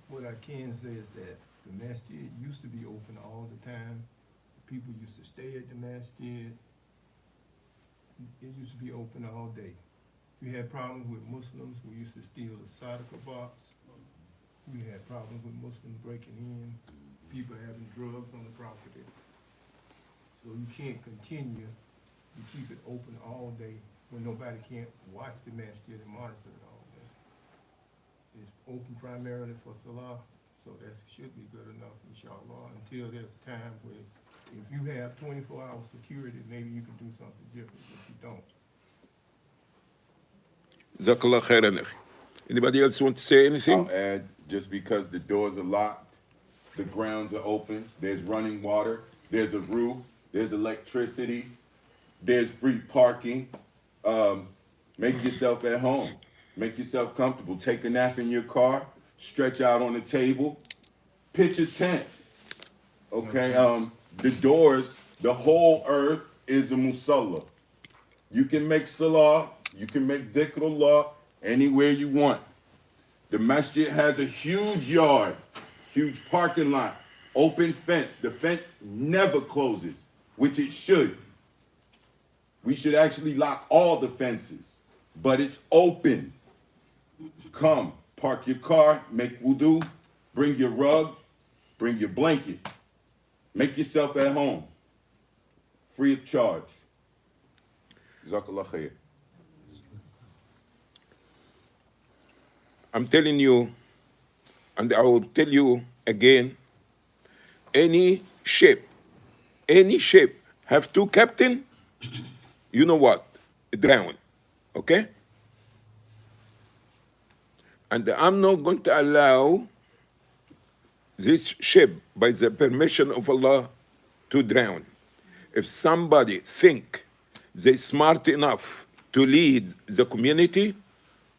What I can say is that the masjid used to be open all the time. People used to stay at the masjid. It used to be open all day. We had problems with Muslims who used to steal the Sadaqah box. We had problems with Muslims breaking in, people having drugs on the property. So you can't continue to keep it open all day when nobody can't watch the masjid and monitor it all day. It's open primarily for Salah, so that should be good enough, inshallah, until there's a time where if you have 24-hour security, maybe you can do something different, but you don't.
Jazakallah khairan. Anybody else want to say anything?
I'll add, just because the doors are locked, The grounds are open. There's running water. There's a roof. There's electricity. There's free parking. Make yourself at home. Make yourself comfortable. Take a nap in your car. Stretch out on the table. Pitch a tent. Okay. The doors. The whole earth is a musalla. You can make salah. You can make dhikrullah anywhere you want. The masjid has a huge yard, huge parking lot, open fence. The fence never closes, which it should. We should actually lock all the fences, but it's open. Come, park your car, make wudu, bring your rug, bring your blanket. Make yourself at home, free of charge. Jazakallah khair.
I'm telling you, and I will tell you again, any ship have two captain, you know what? Drown, okay? And I'm not going to allow this ship, by the permission of Allah, to drown. If somebody think they're smart enough to lead the community,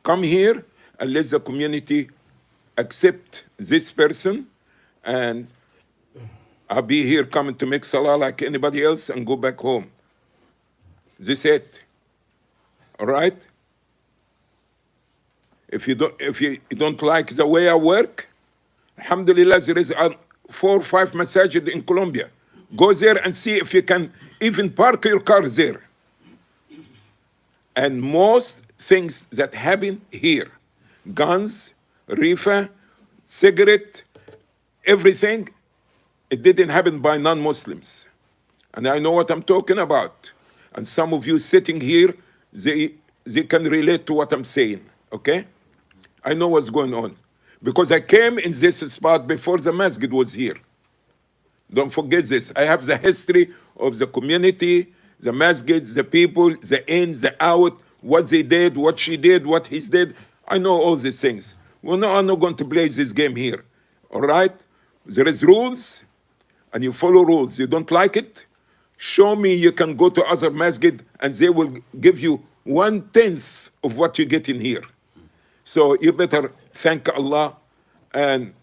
come here and let the community accept this person, and I'll be here coming to make salah like anybody else and go back home. This it. All right? If you don't like the way I work, alhamdulillah, there is 4 or 5 masajid in Colombia. Go there and see if you can even park your car there. And most things that happen here, guns, reefer, cigarette, everything, it didn't happen by non-Muslims. And I know what I'm talking about. And some of you sitting here, they can relate to what I'm saying, okay? I know what's going on. Because I came in this spot before the masjid was here. Don't forget this. I have the history of the community, the masjid, the people, the in, the out, what they did, what she did, what he did. I know all these things. I'm not going to play this game here, all right? There is rules, and you follow rules. You don't like it? Show me you can go to other masjid, and they will give you 1/10 of what you get in here. So you better thank Allah, and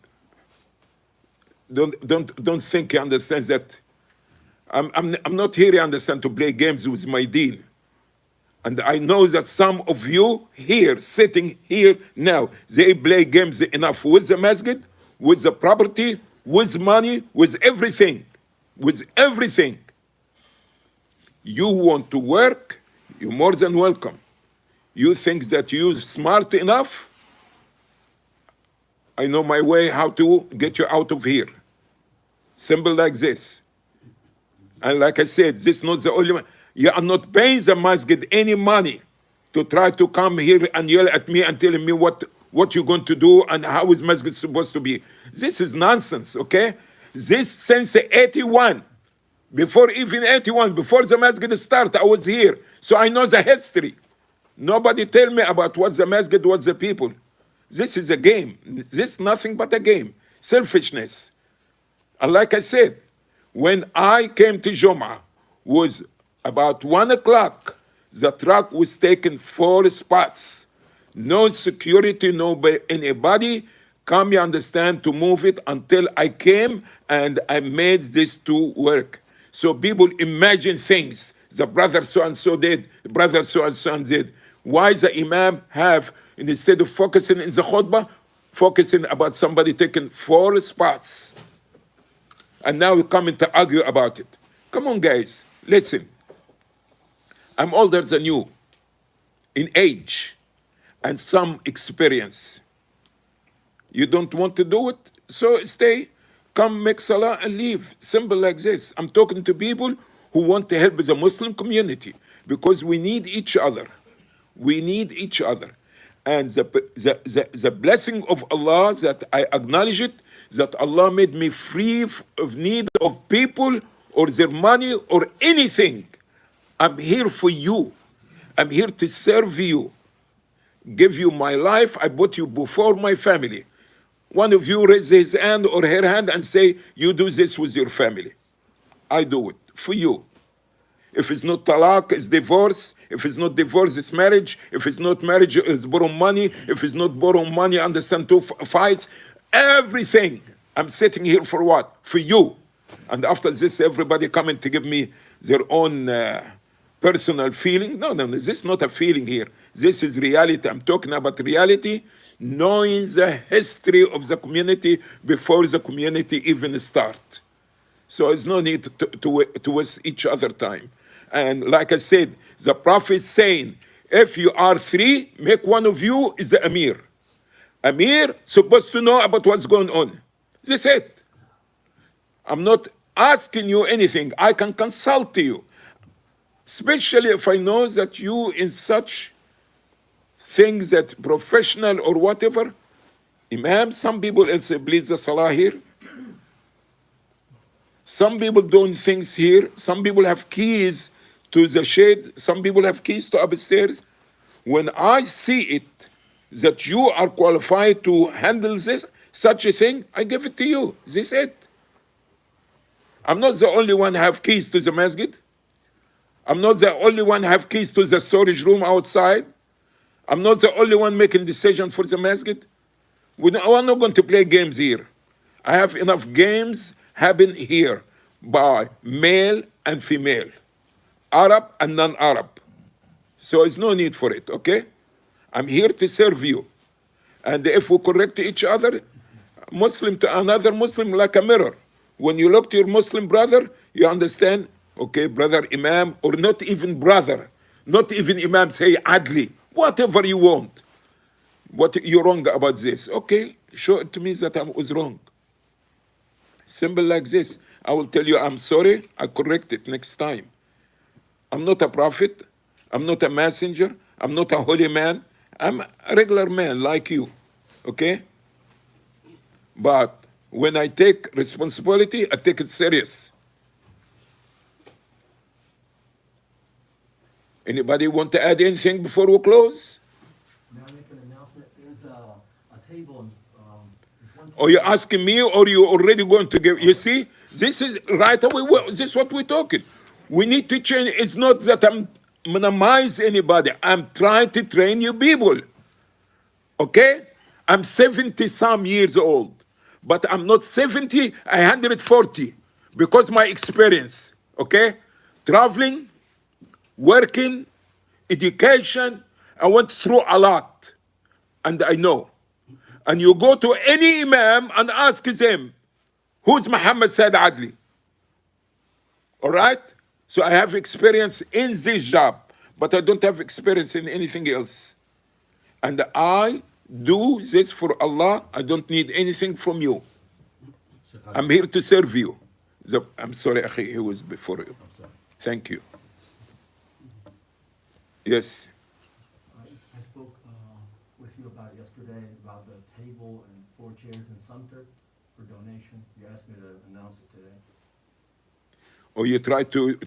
don't think you understand that. I'm not here, you understand, to play games with my deen. And I know that some of you here, sitting here now, they play games enough with the masjid, with the property, with money, with everything. With everything. You want to work, you're more than welcome. You think that you're smart enough? I know my way how to get you out of here. Simple like this. And like I said, this is not the only one. You are not paying the masjid any money to try to come here and yell at me and telling me what you're going to do and how is masjid supposed to be. This is nonsense, okay? This since 81. Before even 81, before the masjid start, I was here. So I know the history. Nobody tell me about what the masjid was the people. This is a game. This is nothing but a game. Selfishness. And like I said, when I came to Jum'ah, was about 1 o'clock, the truck was taken 4 spots. No security, no anybody. Come, you understand, to move it until I came and I made this to work. So people imagine things. The brother so-and-so did, the brother so-and-so did. Why the imam have, instead of focusing in the khutbah, focusing about somebody taking 4 spots? And now we're coming to argue about it. Come on, guys, listen. I'm older than you in age and some experience. You don't want to do it, so stay, come make salah and leave. Simple like this. I'm talking to people who want to help the Muslim community because we need each other. We need each other. And the blessing of Allah, that I acknowledge it, that Allah made me free of need of people or their money or anything. I'm here for you. I'm here to serve you. Give you my life. I put you before my family. one of you raise his hand or her hand and say, you do this with your family. I do it for you. If it's not talaq, it's divorce. If it's not divorce, it's marriage. If it's not marriage, it's borrow money. If it's not borrow money, understand two fights. Everything. I'm sitting here for what? For you. And after this, everybody coming to give me their own personal feeling. No, this is not a feeling here. This is reality. I'm talking about reality, knowing the history of the community before the community even start. So there's no need to waste each other time. And like I said, the Prophet is saying, if you are three, make one of you is the Amir. Amir supposed to know about what's going on. That's it. I'm not asking you anything. I can consult you. Especially if I know that you in such things that professional or whatever. Imam, some people say, please the salah here. Some people doing things here. Some people have keys to the shade. Some people have keys to upstairs. When I see it, that you are qualified to handle this, such a thing, I give it to you. This is it. I'm not the only one have keys to the masjid. I'm not the only one have keys to the storage room outside. I'm not the only one making decision for the masjid. We're not going to play games here. I have enough games happen here by male and female, Arab and non-Arab. So there's no need for it, okay? I'm here to serve you. And if we correct each other, Muslim to another Muslim like a mirror. When you look to your Muslim brother, you understand, okay, brother Imam, or not even brother, not even Imam, say Adly, whatever you want. What you're wrong about this? Okay, show it to me that I was wrong. Simple like this. I will tell you I'm sorry, I correct it next time. I'm not a prophet, I'm not a messenger, I'm not a holy man, I'm a regular man like you, okay? But when I take responsibility, I take it serious. Anybody want to add anything before we close?
May I make an announcement? There's a table in, one.
Or you asking me, or you already going to give? You see, this is right away. This is what we're talking. We need to change. It's not that I'm minimize anybody. I'm trying to train you people. Okay? I'm 70 some years old, but I'm not 70. 140 because my experience. Okay? Traveling, working, education. I went through a lot, and I know. And you go to any imam and ask him, who's Muhammad said Adly? All right? So I have experience in this job, but I don't have experience in anything else. And I do this for Allah. I don't need anything from you. I'm here to serve you. I'm sorry, Akhi, he was before you. Thank you. Yes.
I spoke with you about yesterday about the table and 4 chairs in Sumter for donation. You asked me to announce it today.
Or you try to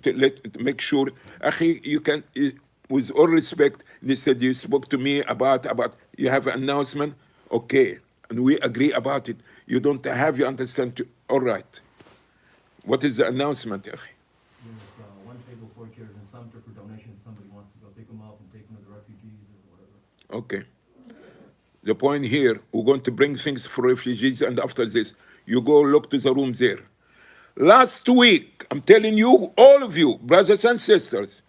make sure, Akhi, you can, with all respect, they said you spoke to me about you have an announcement, okay, and we agree about it. You don't have, you understand, all right. What is the announcement, Akhi?
There's 1 table, 4 chairs in Sumter for donation. If somebody wants to go pick them up and take them to the refugees or whatever.
Okay. The point here, we're going to bring things for refugees, and after this, you go look to the rooms there. Last week, I'm telling you, all of you, brothers and sisters,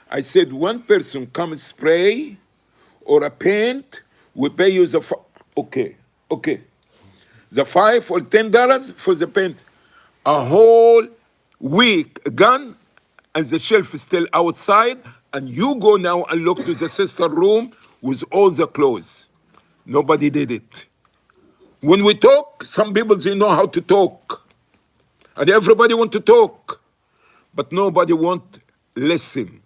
I said one person come spray or a paint, we pay you the, okay. The $5 or $10 for the paint. A whole week gone, and the shelf is still outside, and you go now and look to the sister room with all the clothes. Nobody did it. When we talk, some people, they know how to talk. And everybody want to talk, but nobody want listen.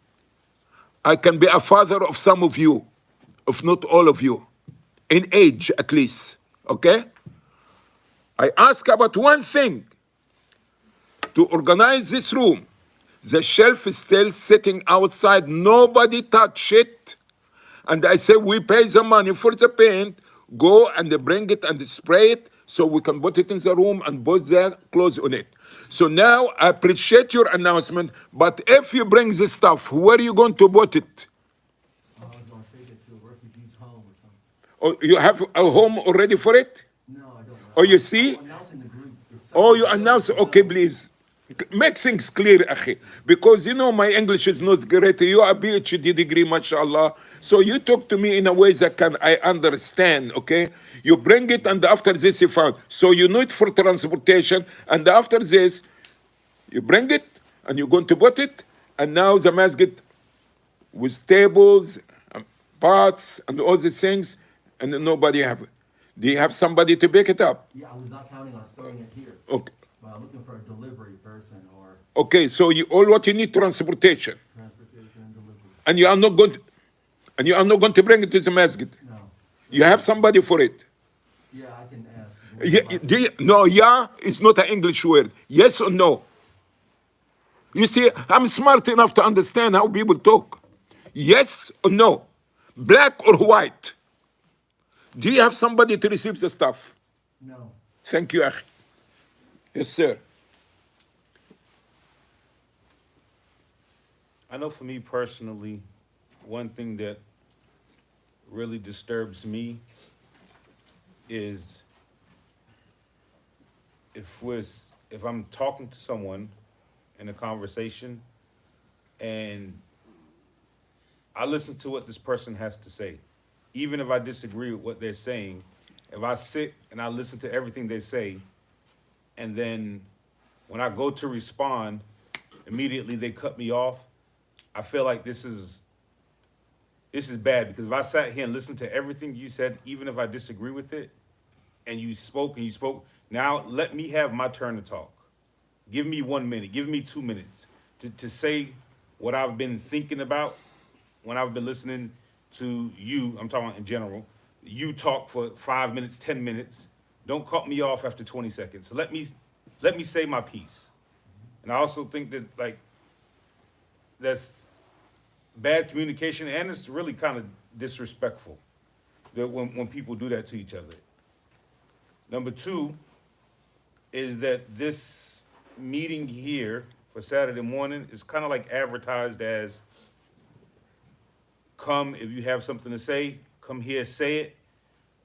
I can be a father of some of you, if not all of you, in age at least, okay? I ask about one thing, to organize this room. The shelf is still sitting outside, nobody touch it. And I say, we pay the money for the paint, go and bring it and spray it, so we can put it in the room and put the clothes on it. So now I appreciate your announcement, but if you bring the stuff, where are you going to put it?
I was gonna take it to a refugee's home or something.
Oh, you have a home already for it?
No, I don't.
Oh, you see?
I'm announcing the group. If
Oh, you
somebody
announce,
else
okay,
knows.
please. Make things clear, akhi. Because you know my English is not great. You are a PhD degree, mashallah. So you talk to me in a way that I understand, okay? You bring it and after this you found. So you need for transportation and after this, you bring it and you're going to put it and now the masjid with tables, pots and all these things and nobody have it. Do you have somebody to pick it up?
Yeah, I was not counting on storing it here,
Okay.
but I'm looking for a delivery person or
Okay, so all what you need transportation,
transportation and delivery.
and you are not going to bring it to the masjid.
No.
You have somebody for it.
Yeah, I can ask.
No, yeah is not an English word. Yes or no? You see, I'm smart enough to understand how people talk. Yes or no? Black or white? Do you have somebody to receive the stuff?
No.
Thank you, Akhi. Yes, sir.
I know for me personally, one thing that really disturbs me is if I'm talking to someone in a conversation and I listen to what this person has to say, even if I disagree with what they're saying, if I sit and I listen to everything they say, and then when I go to respond, immediately they cut me off, I feel like this is bad because if I sat here and listened to everything you said, even if I disagree with it, and you spoke, now let me have my turn to talk. Give me 1 minute, give me 2 minutes to say what I've been thinking about when I've been listening to you, I'm talking in general, you talk for 5 minutes, 10 minutes. Don't cut me off after 20 seconds. So let me say my piece. And I also think that that's bad communication and it's really kind of disrespectful that when people do that to each other. Number two is that this meeting here for Saturday morning is kind of like advertised as come if you have something to say, come here, say it,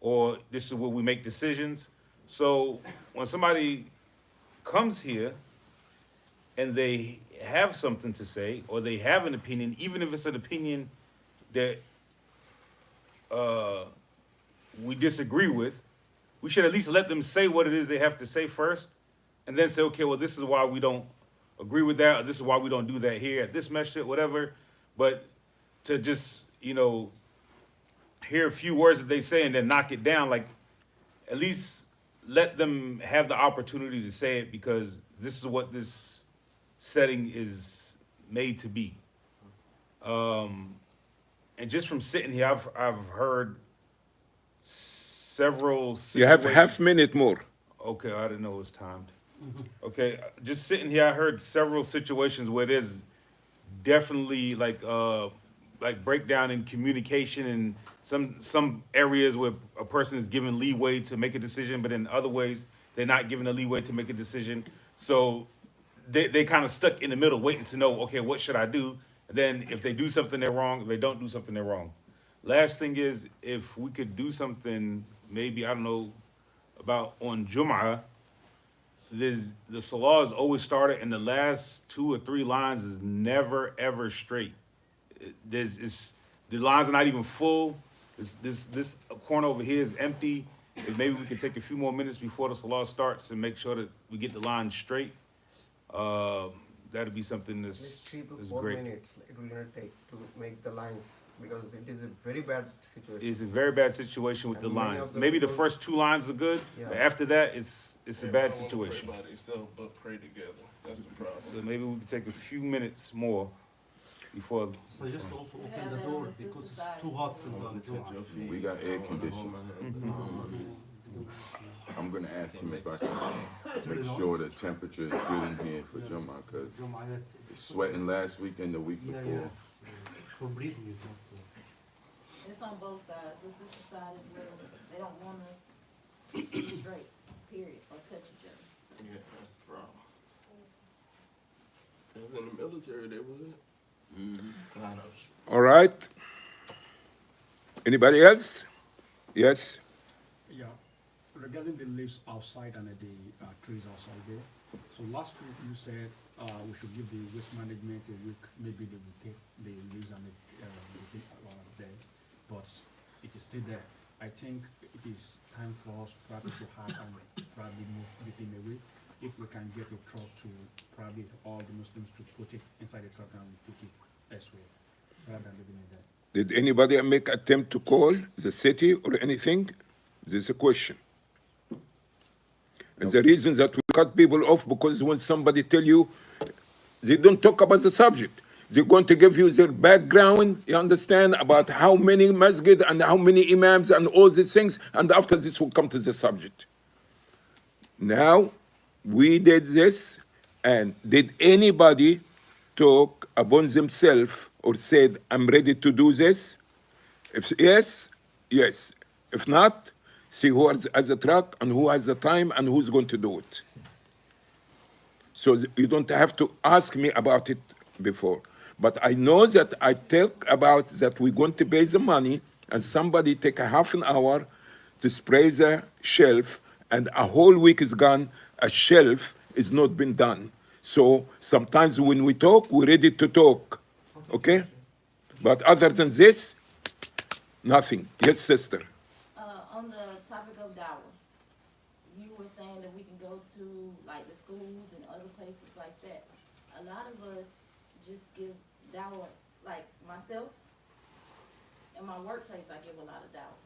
or this is where we make decisions. So when somebody comes here and they have something to say or they have an opinion, even if it's an opinion that we disagree with, we should at least let them say what it is they have to say first and then say, okay, well, this is why we don't agree with that, or this is why we don't do that here at this masjid, whatever. But to just, hear a few words that they say and then knock it down, like, at least let them have the opportunity to say it because this is what this setting is made to be. And just from sitting here, I've heard several situations.
You have half minute more.
Okay, I didn't know it was timed. Okay, just sitting here, I heard several situations where there's definitely like breakdown in communication and some areas where a person is given leeway to make a decision, but in other ways, they're not given the leeway to make a decision. So they kind of stuck in the middle waiting to know, okay, what should I do? And then if they do something, they're wrong. If they don't do something, they're wrong. Last thing is, if we could do something, maybe, I don't know, about on Jum'ah, the salah is always started and the last 2 or 3 lines is never, ever straight. The lines are not even full. This corner over here is empty. If maybe we could take a few more minutes before the salah starts and make sure that we get the line straight. That'd be something that's
3 to
is
4
great.
minutes it will not take to make the lines because it is a very bad situation.
It's a very bad situation with the
And many
lines.
of the
Maybe the
people-
first 2 lines are good, but
Yeah.
after that, it's a bad situation.
Pray by themselves, but pray together. That's the problem.
So maybe we could take a few minutes more before.
Suggest also open the door because it's too hot to the
We got air conditioning. I'm gonna ask him if I can make sure the temperature is good in here for Jummah, cause it's sweating last week and the week before.
For breathing is not
It's on both sides. This is the side as well. They don't wanna keep it straight.
If in the military, they would. I know.
All right. Anybody else? Yes.
Yeah, regarding the leaves outside and the trees outside there. So last week you said we should give the waste management a week. Maybe they will take the leaves and the thing there, but it is still there. I think it is time for us probably to have and probably move within a week. If we can get a truck to probably all the Muslims to put it inside the truck and take it elsewhere, rather than leaving it there.
Did anybody make attempt to call the city or anything? This is a question. And the reason that we cut people off because when somebody tell you, they don't talk about the subject. They're going to give you their background, you understand, about how many masjid and how many imams and all these things, and after this will come to the subject. Now, we did this, and did anybody talk upon themselves or said, I'm ready to do this? If yes, yes. If not, see who has a truck and who has the time and who's going to do it. So you don't have to ask me about it before. But I know that I talk about that we're going to pay the money and somebody take a half an hour to spray the shelf and a whole week is gone, a shelf is not been done. So sometimes when we talk, we're ready to talk, okay? But other than this, nothing. Yes, sister.
On the topic of dawah, you were saying that we can go to like the schools and other places like that. A lot of us just give dawah, like myself, in my workplace I give a lot of dawah.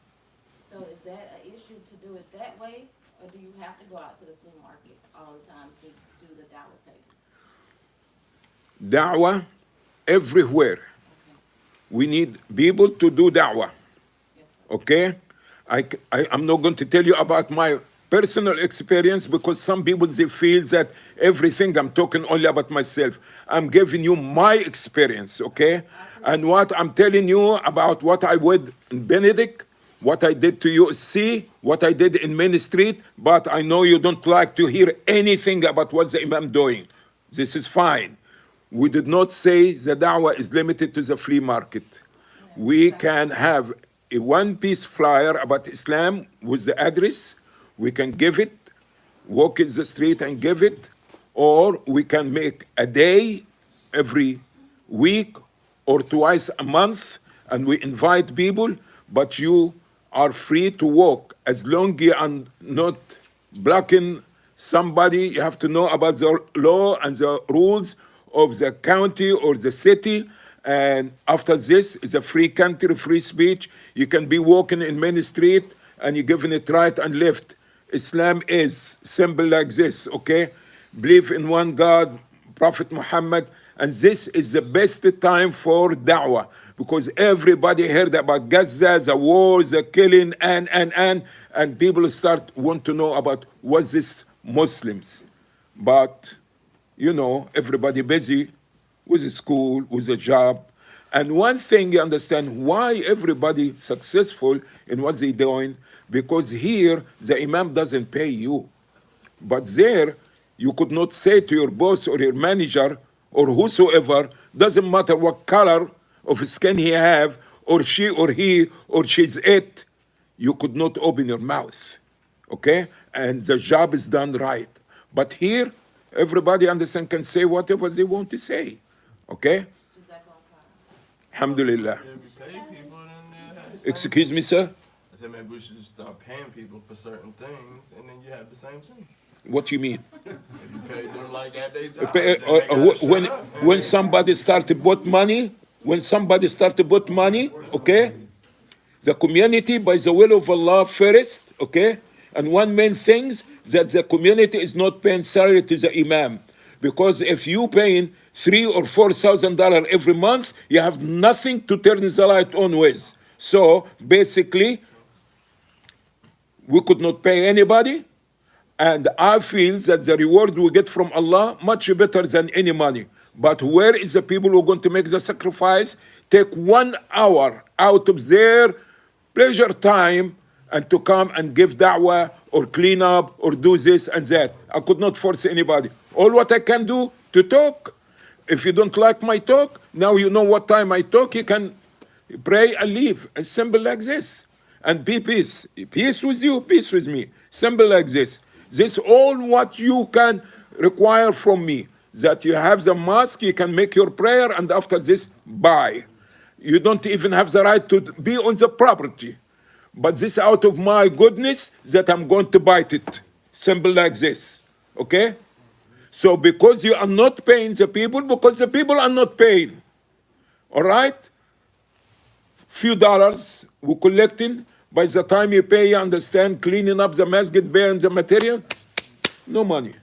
So is that an issue to do it that way, or do you have to go out to the flea market all the time to do the dawah table?
Da'wah everywhere. We need people to do da'wah.
Yes, sir.
Okay? I'm not going to tell you about my personal experience because some people, they feel that everything I'm talking only about myself. I'm giving you my experience, okay? And what I'm telling you about what I did in Benedict, what I did to USC, what I did in Main Street, but I know you don't like to hear anything about what the Imam doing. This is fine. We did not say the da'wah is limited to the flea market. We can have a one-piece flyer about Islam with the address. We can give it, walk in the street and give it, or we can make a day every week or twice a month, and we invite people, but you are free to walk as long you are not blocking somebody. You have to know about the law and the rules of the county or the city. And after this, it's a free country, free speech. You can be walking in Main Street and you're giving it right and left. Islam is simple like this, okay? Believe in one God, Prophet Muhammad, and this is the best time for da'wah because everybody heard about Gaza, the wars, the killing, and people want to know about what's this Muslims. But, you know, everybody busy with a school, with a job. And one thing you understand why everybody successful in what they're doing, because here the Imam doesn't pay you. But there, you could not say to your boss or your manager or whosoever, doesn't matter what color of skin he have, or she or he or she's it, you could not open your mouth, okay? And the job is done right. But here, everybody understand can say whatever they want to say, okay? Alhamdulillah.
If we pay people, then
Excuse me, sir?
I said maybe we should just start paying people for certain things, and then you have the same thing.
What you mean?
If you pay them like at their job, then they gotta shut
When
up.
when somebody start to put money, okay, the community by the will of Allah first, okay, and one main thing that the community is not paying salary to the imam, because if you paying $3,000 or $4,000 every month, you have nothing to turn the light on with. So basically, we could not pay anybody. And I feel that the reward we get from Allah much better than any money. But where is the people who are going to make the sacrifice, take 1 hour out of their pleasure time and to come and give da'wah or clean up or do this and that? I could not force anybody. All what I can do to talk. If you don't like my talk, now you know what time I talk, you can pray and leave. It's simple like this. And be peace. Peace with you, peace with me. Simple like this. This all what you can require from me. That you have the mosque, you can make your prayer, and after this, bye. You don't even have the right to be on the property. But this out of my goodness that I'm going to bite it. Simple like this. Okay? So because you are not paying the people, because the people are not paying. All right? Few dollars we're collecting. By the time you pay, you understand, cleaning up the masjid, paying the material, no money.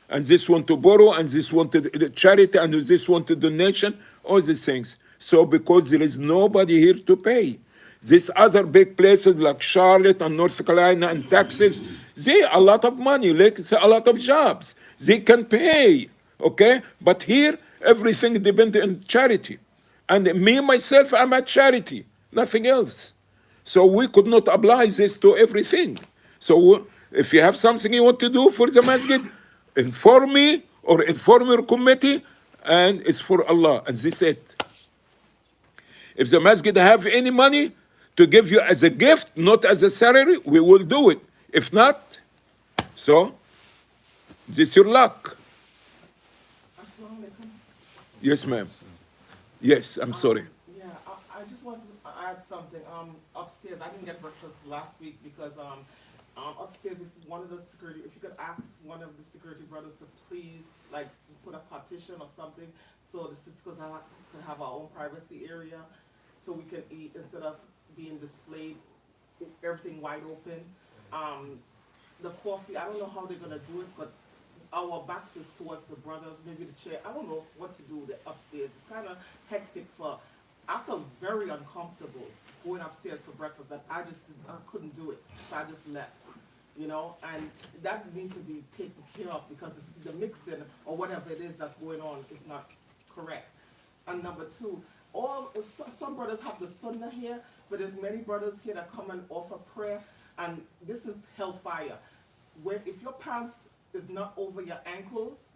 And this want to borrow, and this want to charity, and this want to donation, all these things. So because there is nobody here to pay. These other big places like Charlotte and North Carolina and Texas, they a lot of money, like a lot of jobs. They can pay, okay? But here, everything depends on charity. And me, myself, I'm at charity, nothing else. So we could not apply this to everything. So if you have something you want to do for the masjid, inform me or inform your committee, and it's for Allah, and this is it. If the masjid have any money to give you as a gift, not as a salary, we will do it. If not, so this is your luck. Yes, ma'am. Yes, I'm sorry.
Yeah, I just want to add something. Upstairs, I didn't get breakfast last week because upstairs, if one of the security, if you could ask one of the security brothers to please like put a partition or something so the sisters could have our own privacy area, so we can eat instead of being displayed, everything wide open. The coffee, I don't know how they're gonna do it, but our backs is towards the brothers, maybe the chair. I don't know what to do with it upstairs. It's kind of hectic I felt very uncomfortable going upstairs for breakfast that I couldn't do it. So I just left, you know, and that needs to be taken care of because the mixing or whatever it is that's going on is not correct. And number two, some brothers have the sunnah here, but there's many brothers here that come and offer prayer, and this is hellfire. Where if your pants is not over your ankles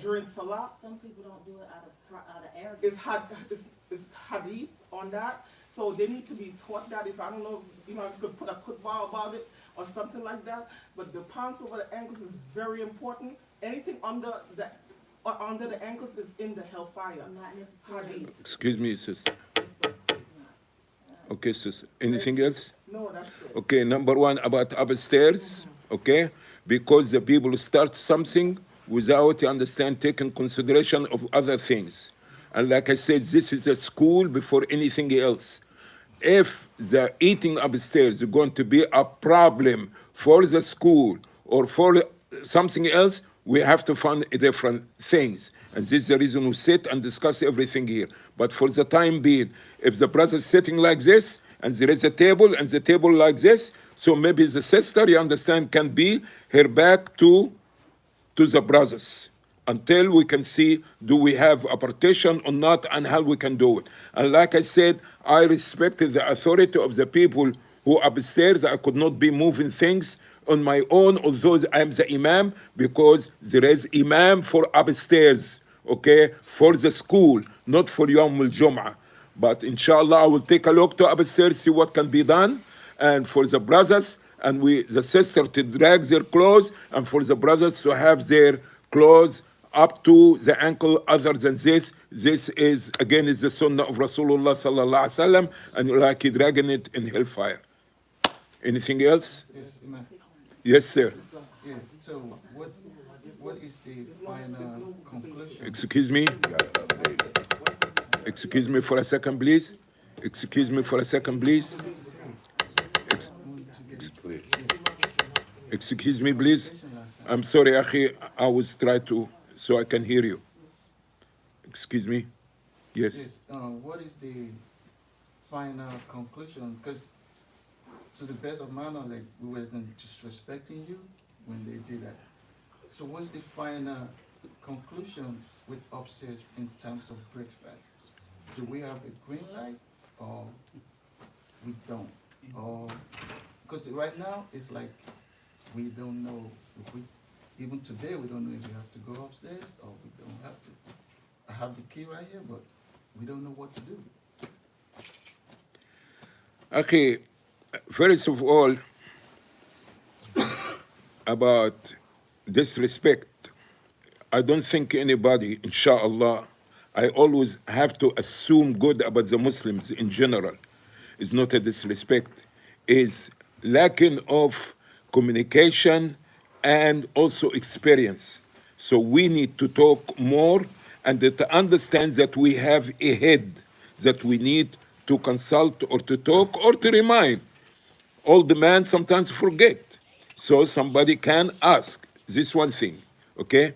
during salah,
Some people don't do it out of arrogance.
it's hadith on that, so they need to be taught that. If I don't know, you know, you could put a khutbah about it or something like that. But the pants over the ankles is very important. Anything under the ankles is in the hellfire.
Not necessarily.
Hadith.
Excuse me, sister. Okay, sister. Anything else?
No, that's it.
Okay, number one about upstairs, okay? Because the people start something without, you understand, taking consideration of other things. And like I said, this is a school before anything else. If the eating upstairs is going to be a problem for the school or for something else, we have to find different things. And this is the reason we sit and discuss everything here. But for the time being, if the brother is sitting like this, and there is a table, and the table like this, so maybe the sister, you understand, can be her back to the brothers until we can see do we have a partition or not and how we can do it. And like I said, I respected the authority of the people who upstairs. I could not be moving things on my own, although I am the imam, because there is imam for upstairs, okay, for the school, not for Yawm al-Jum'ah. But inshallah, I will take a look to upstairs, see what can be done. And for the brothers and the sister to drag their clothes, and for the brothers to have their clothes up to the ankle. Other than this is, again, is the sunnah of Rasulullah sallallahu alaihi wasallam, and like he dragging it in hellfire. Anything else?
Yes, Imam.
Yes, sir.
Yeah, so what is the final conclusion?
Excuse me. Excuse me for a second, please. Excuse me for a second, please. Excuse me, please. I'm sorry, Akhi. I was trying to, so I can hear you. Excuse me. Yes.
What is the final conclusion? Because to the best of my knowledge, we wasn't disrespecting you when they did that. So what's the final conclusion with upstairs in terms of breakfast? Do we have a green light or we don't? Or because right now it's like we don't know if we, even today we don't know if we have to go upstairs or we don't have to. have the key right here, but we don't know what to do.
Okay, first of all, about disrespect, I don't think anybody, inshallah, I always have to assume good about the Muslims in general. It's not a disrespect, is lacking of communication and also experience. So we need to talk more and to understand that we have a head that we need to consult or to talk or to remind. Old man sometimes forget. So somebody can ask. This one thing, okay?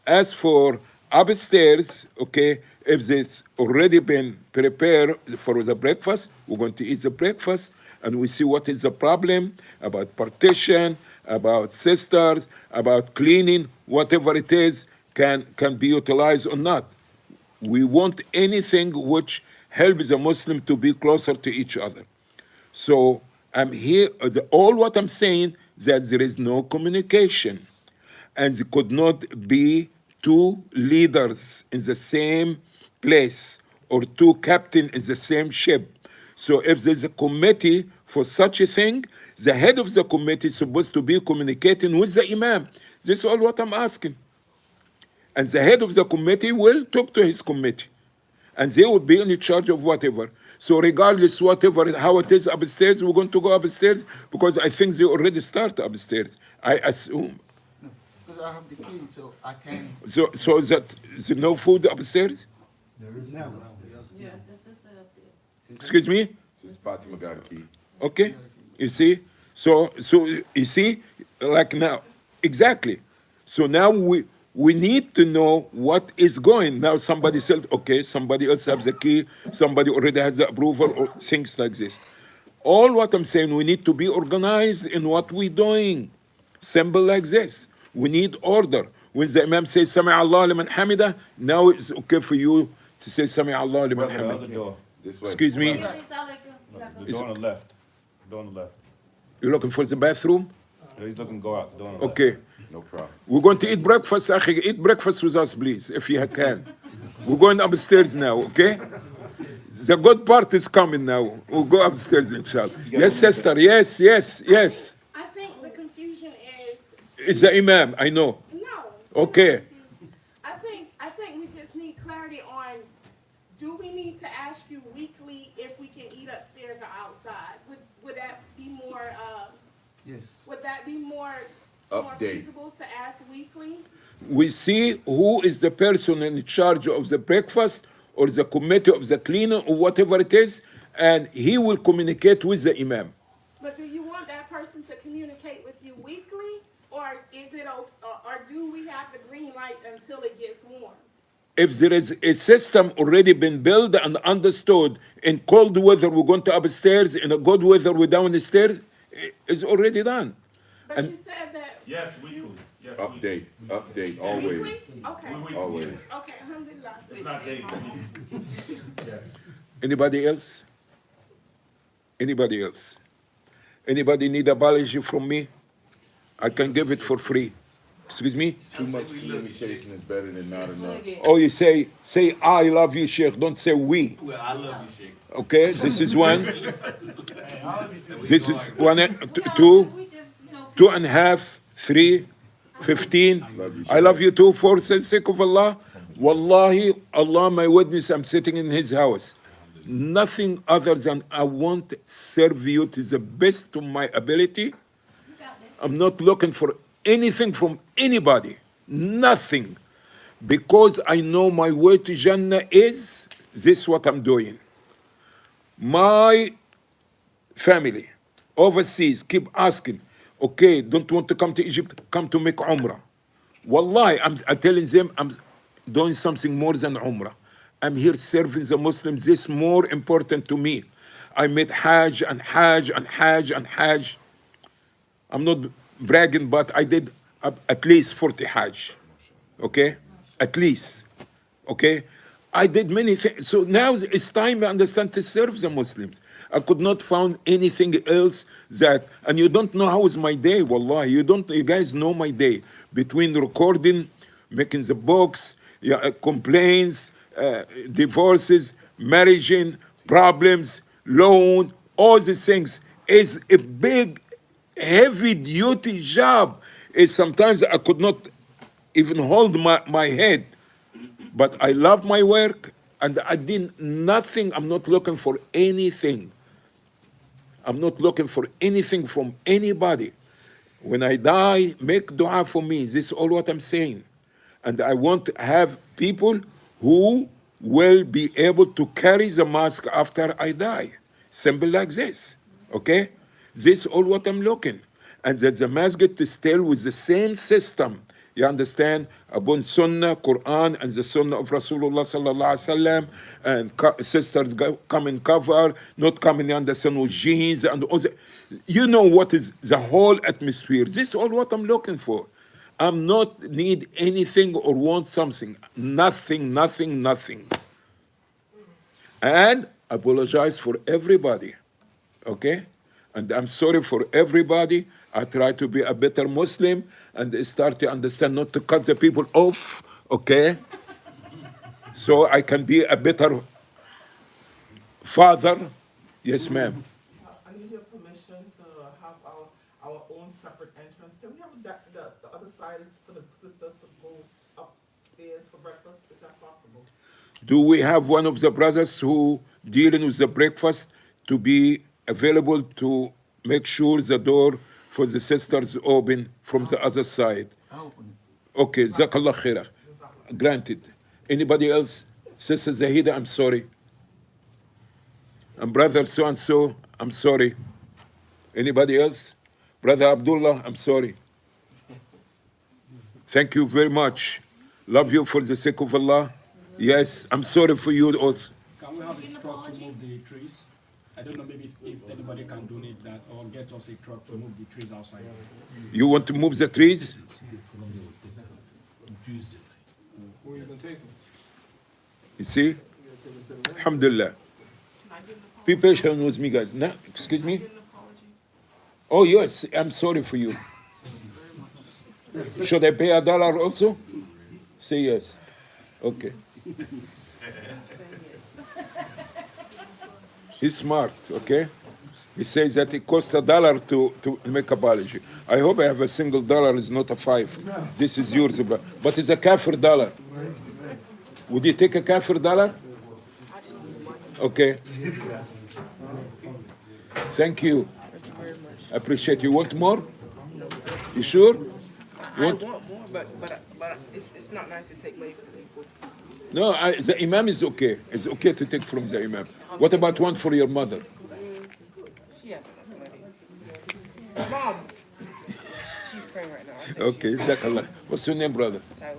As for upstairs, okay, if it's already been prepared for the breakfast, we're going to eat the breakfast and we see what is the problem about partition, about sisters, about cleaning, whatever it is, can be utilized or not. We want anything which helps the Muslim to be closer to each other. So I'm here, all what I'm saying, that there is no communication. And there could not be two leaders in the same place or two captains in the same ship. So if there's a committee for such a thing, the head of the committee is supposed to be communicating with the imam. This is all what I'm asking. And the head of the committee will talk to his committee. And they will be in charge of whatever. So regardless whatever, how it is upstairs, we're going to go upstairs because I think they already start upstairs, I assume.
No, because I have the key, so I can.
So that is no food upstairs?
There is now.
Yeah, the sister up there.
Excuse me?
Sister Fatima got a key.
Okay, you see? So you see, like now, exactly. So now we need to know what is going. Now somebody said, okay, somebody else has the key, somebody already has the approval, or things like this. All what I'm saying, we need to be organized in what we're doing. Simple like this. We need order. When the Imam says, Sami Allah liman hamida, now it's okay for you to say, Sami Allah liman
Brother, the other
hamida.
door.
This way.
Excuse me,
Usually sound like a-
The door on the left. Door on the left.
you're looking for the bathroom?
He's looking to go out. The door on the left.
Okay.
No problem.
We're going to eat breakfast, Akhi. Eat breakfast with us, please, if you can. We're going upstairs now, okay? The good part is coming now. We'll go upstairs, inshallah. Yes, sister. Yes.
I think the confusion is,
It's the Imam, I know.
no.
Okay.
I think we just need clarity on, do we need to ask you weekly if we can eat upstairs or outside? Would that be more,
Yes.
would that be more
Update.
feasible to ask weekly?
We see who is the person in charge of the breakfast or the committee of the cleaner or whatever it is, and he will communicate with the Imam.
But do you want that person to communicate with you weekly? Or is it, or do we have the green light until it gets warm?
If there is a system already been built and understood, in cold weather we're going to upstairs, in a good weather we're downstairs, it's already done.
But
And-
you said that.
Yes, weekly. Yes,
Update, update,
Weekly?
always,
Okay,
always.
okay, alhamdulillah.
It's not daily. Yes.
Anybody else? Anybody else? Anybody need apology from me? I can give it for free. Excuse me?
Too much communication is better than not enough.
Oh, you say I love you, Sheikh. Don't say we.
Well, I love you, Sheikh.
Okay, this is one. This is one,
No,
two,
we just, you know,
2.5, 3, 15. I love you too, for the sake of Allah. Wallahi, Allah, my witness, I'm sitting in his house. Nothing other than I want to serve you to the best of my ability.
you got this.
I'm not looking for anything from anybody. Nothing. Because I know my way to Jannah is this what I'm doing. My family overseas keep asking, okay, don't want to come to Egypt, come to make Umrah. Wallahi, I'm telling them I'm doing something more than Umrah. I'm here serving the Muslims. This is more important to me. I made Hajj and Hajj and Hajj and Hajj. I'm not bragging, but I did at least 40 Hajj. Okay? At least. Okay? I did many things. So now it's time, I understand, to serve the Muslims. I could not find anything else that, and you don't know how is my day, wallahi. You guys know my day. Between recording, making the books, complaints, divorces, marriage, problems, loan, all these things is a big, heavy duty job. Sometimes I could not even hold my head, but I love my work and I did nothing. I'm not looking for anything. I'm not looking for anything from anybody. When I die, make dua for me. This is all what I'm saying. And I want to have people who will be able to carry the mask after I die. Simple like this. Okay? This is all what I'm looking. And that the masjid is still with the same system. You understand? Upon Sunnah, Quran, and the Sunnah of Rasulullah sallallahu alaihi wasallam, and sisters come in cover, not coming under sun with jeans and all that. You know what is the whole atmosphere. This is all what I'm looking for. I'm not need anything or want something. Nothing, nothing, nothing. And apologize for everybody. Okay? And I'm sorry for everybody. I try to be a better Muslim and start to understand not to cut the people off, okay? So I can be a better father. Yes, ma'am.
I need your permission to have our own separate entrance. Can we have the other side for the sisters to go upstairs for breakfast? Is that possible?
Do we have one of the brothers who dealing with the breakfast to be available to make sure the door for the sisters open from the other side? Okay, Jazakallah khairah. Granted. Anybody else? Sister Zahida, I'm sorry. And brother so and so, I'm sorry. Anybody else? Brother Abdullah, I'm sorry. Thank you very much. Love you for the sake of Allah. Yes, I'm sorry for you also.
Can we have a truck to move the trees? I don't know, maybe if anybody can donate that or get us a truck to move the trees outside.
You want to move the trees?
Where you gonna take them?
You see? Alhamdulillah. Be patient with me, guys. No, excuse me? Oh, yes, I'm sorry for you. Should I pay $1 also? Say yes. Okay. He's smart, okay? He says that it costs $1 to make apology. I hope I have a single dollar, it's not a 5. This is yours, but it's a kafir dollar. Would you take a kafir dollar? Okay. Thank you. I appreciate you. Want more? You sure?
I want more, but it's not nice to take money from people.
No, the imam is okay. It's okay to take from the imam. What about one for your mother?
She has enough money. Mom, she's praying right now.
Okay, Jazakallah. What's your name, brother?
Tyler.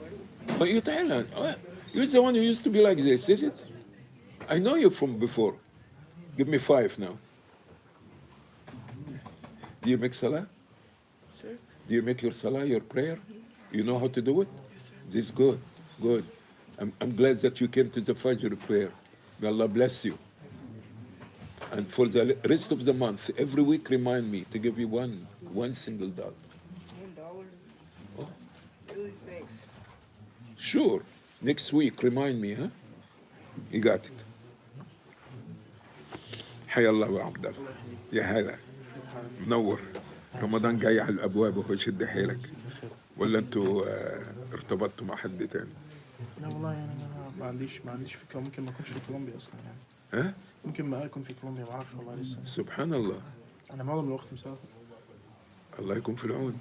Oh, you're Thailand. Oh, you're the one who used to be like this, is it? I know you from before. Give me 5 now. Do you make salah?
Sir?
Do you make your salah, your prayer? You know how to do it?
Yes, sir.
This is good, good. I'm glad that you came to the Fajr prayer. May Allah bless you. And for the rest of the month, every week remind me to give you one single dollar.
$1?
Oh.
Really, thanks.
Sure. Next week, remind me, huh? You got it. حيا الله وعبد الله. يا هلا. منور. رمضان جاي على الابواب وهو شد حيلك. ولا انتوا ارتبطتوا مع حد تاني؟
لا والله يعني انا ما عنديش فكره ممكن ما اكونش في كولومبيا اصلا يعني
ها؟
ممكن ما اكون في كولومبيا ما اعرفش والله لسه
سبحان الله.
انا معظم الوقت مسافر
الله يكون في العون.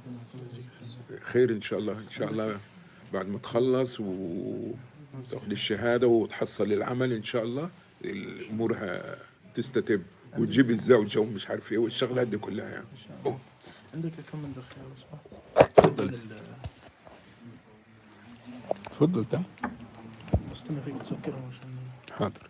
خير ان شاء الله ان شاء الله بعد ما تخلص وتاخد الشهاده وتحصل العمل ان شاء الله الامور هتستتب وتجيب الزوجه ومش عارف ايه والشغلات دي كلها يعني.
عندك كم من دخل صح؟
تفضل تفضل تعال.
استنى فيك تسكرهم عشان
حاضر.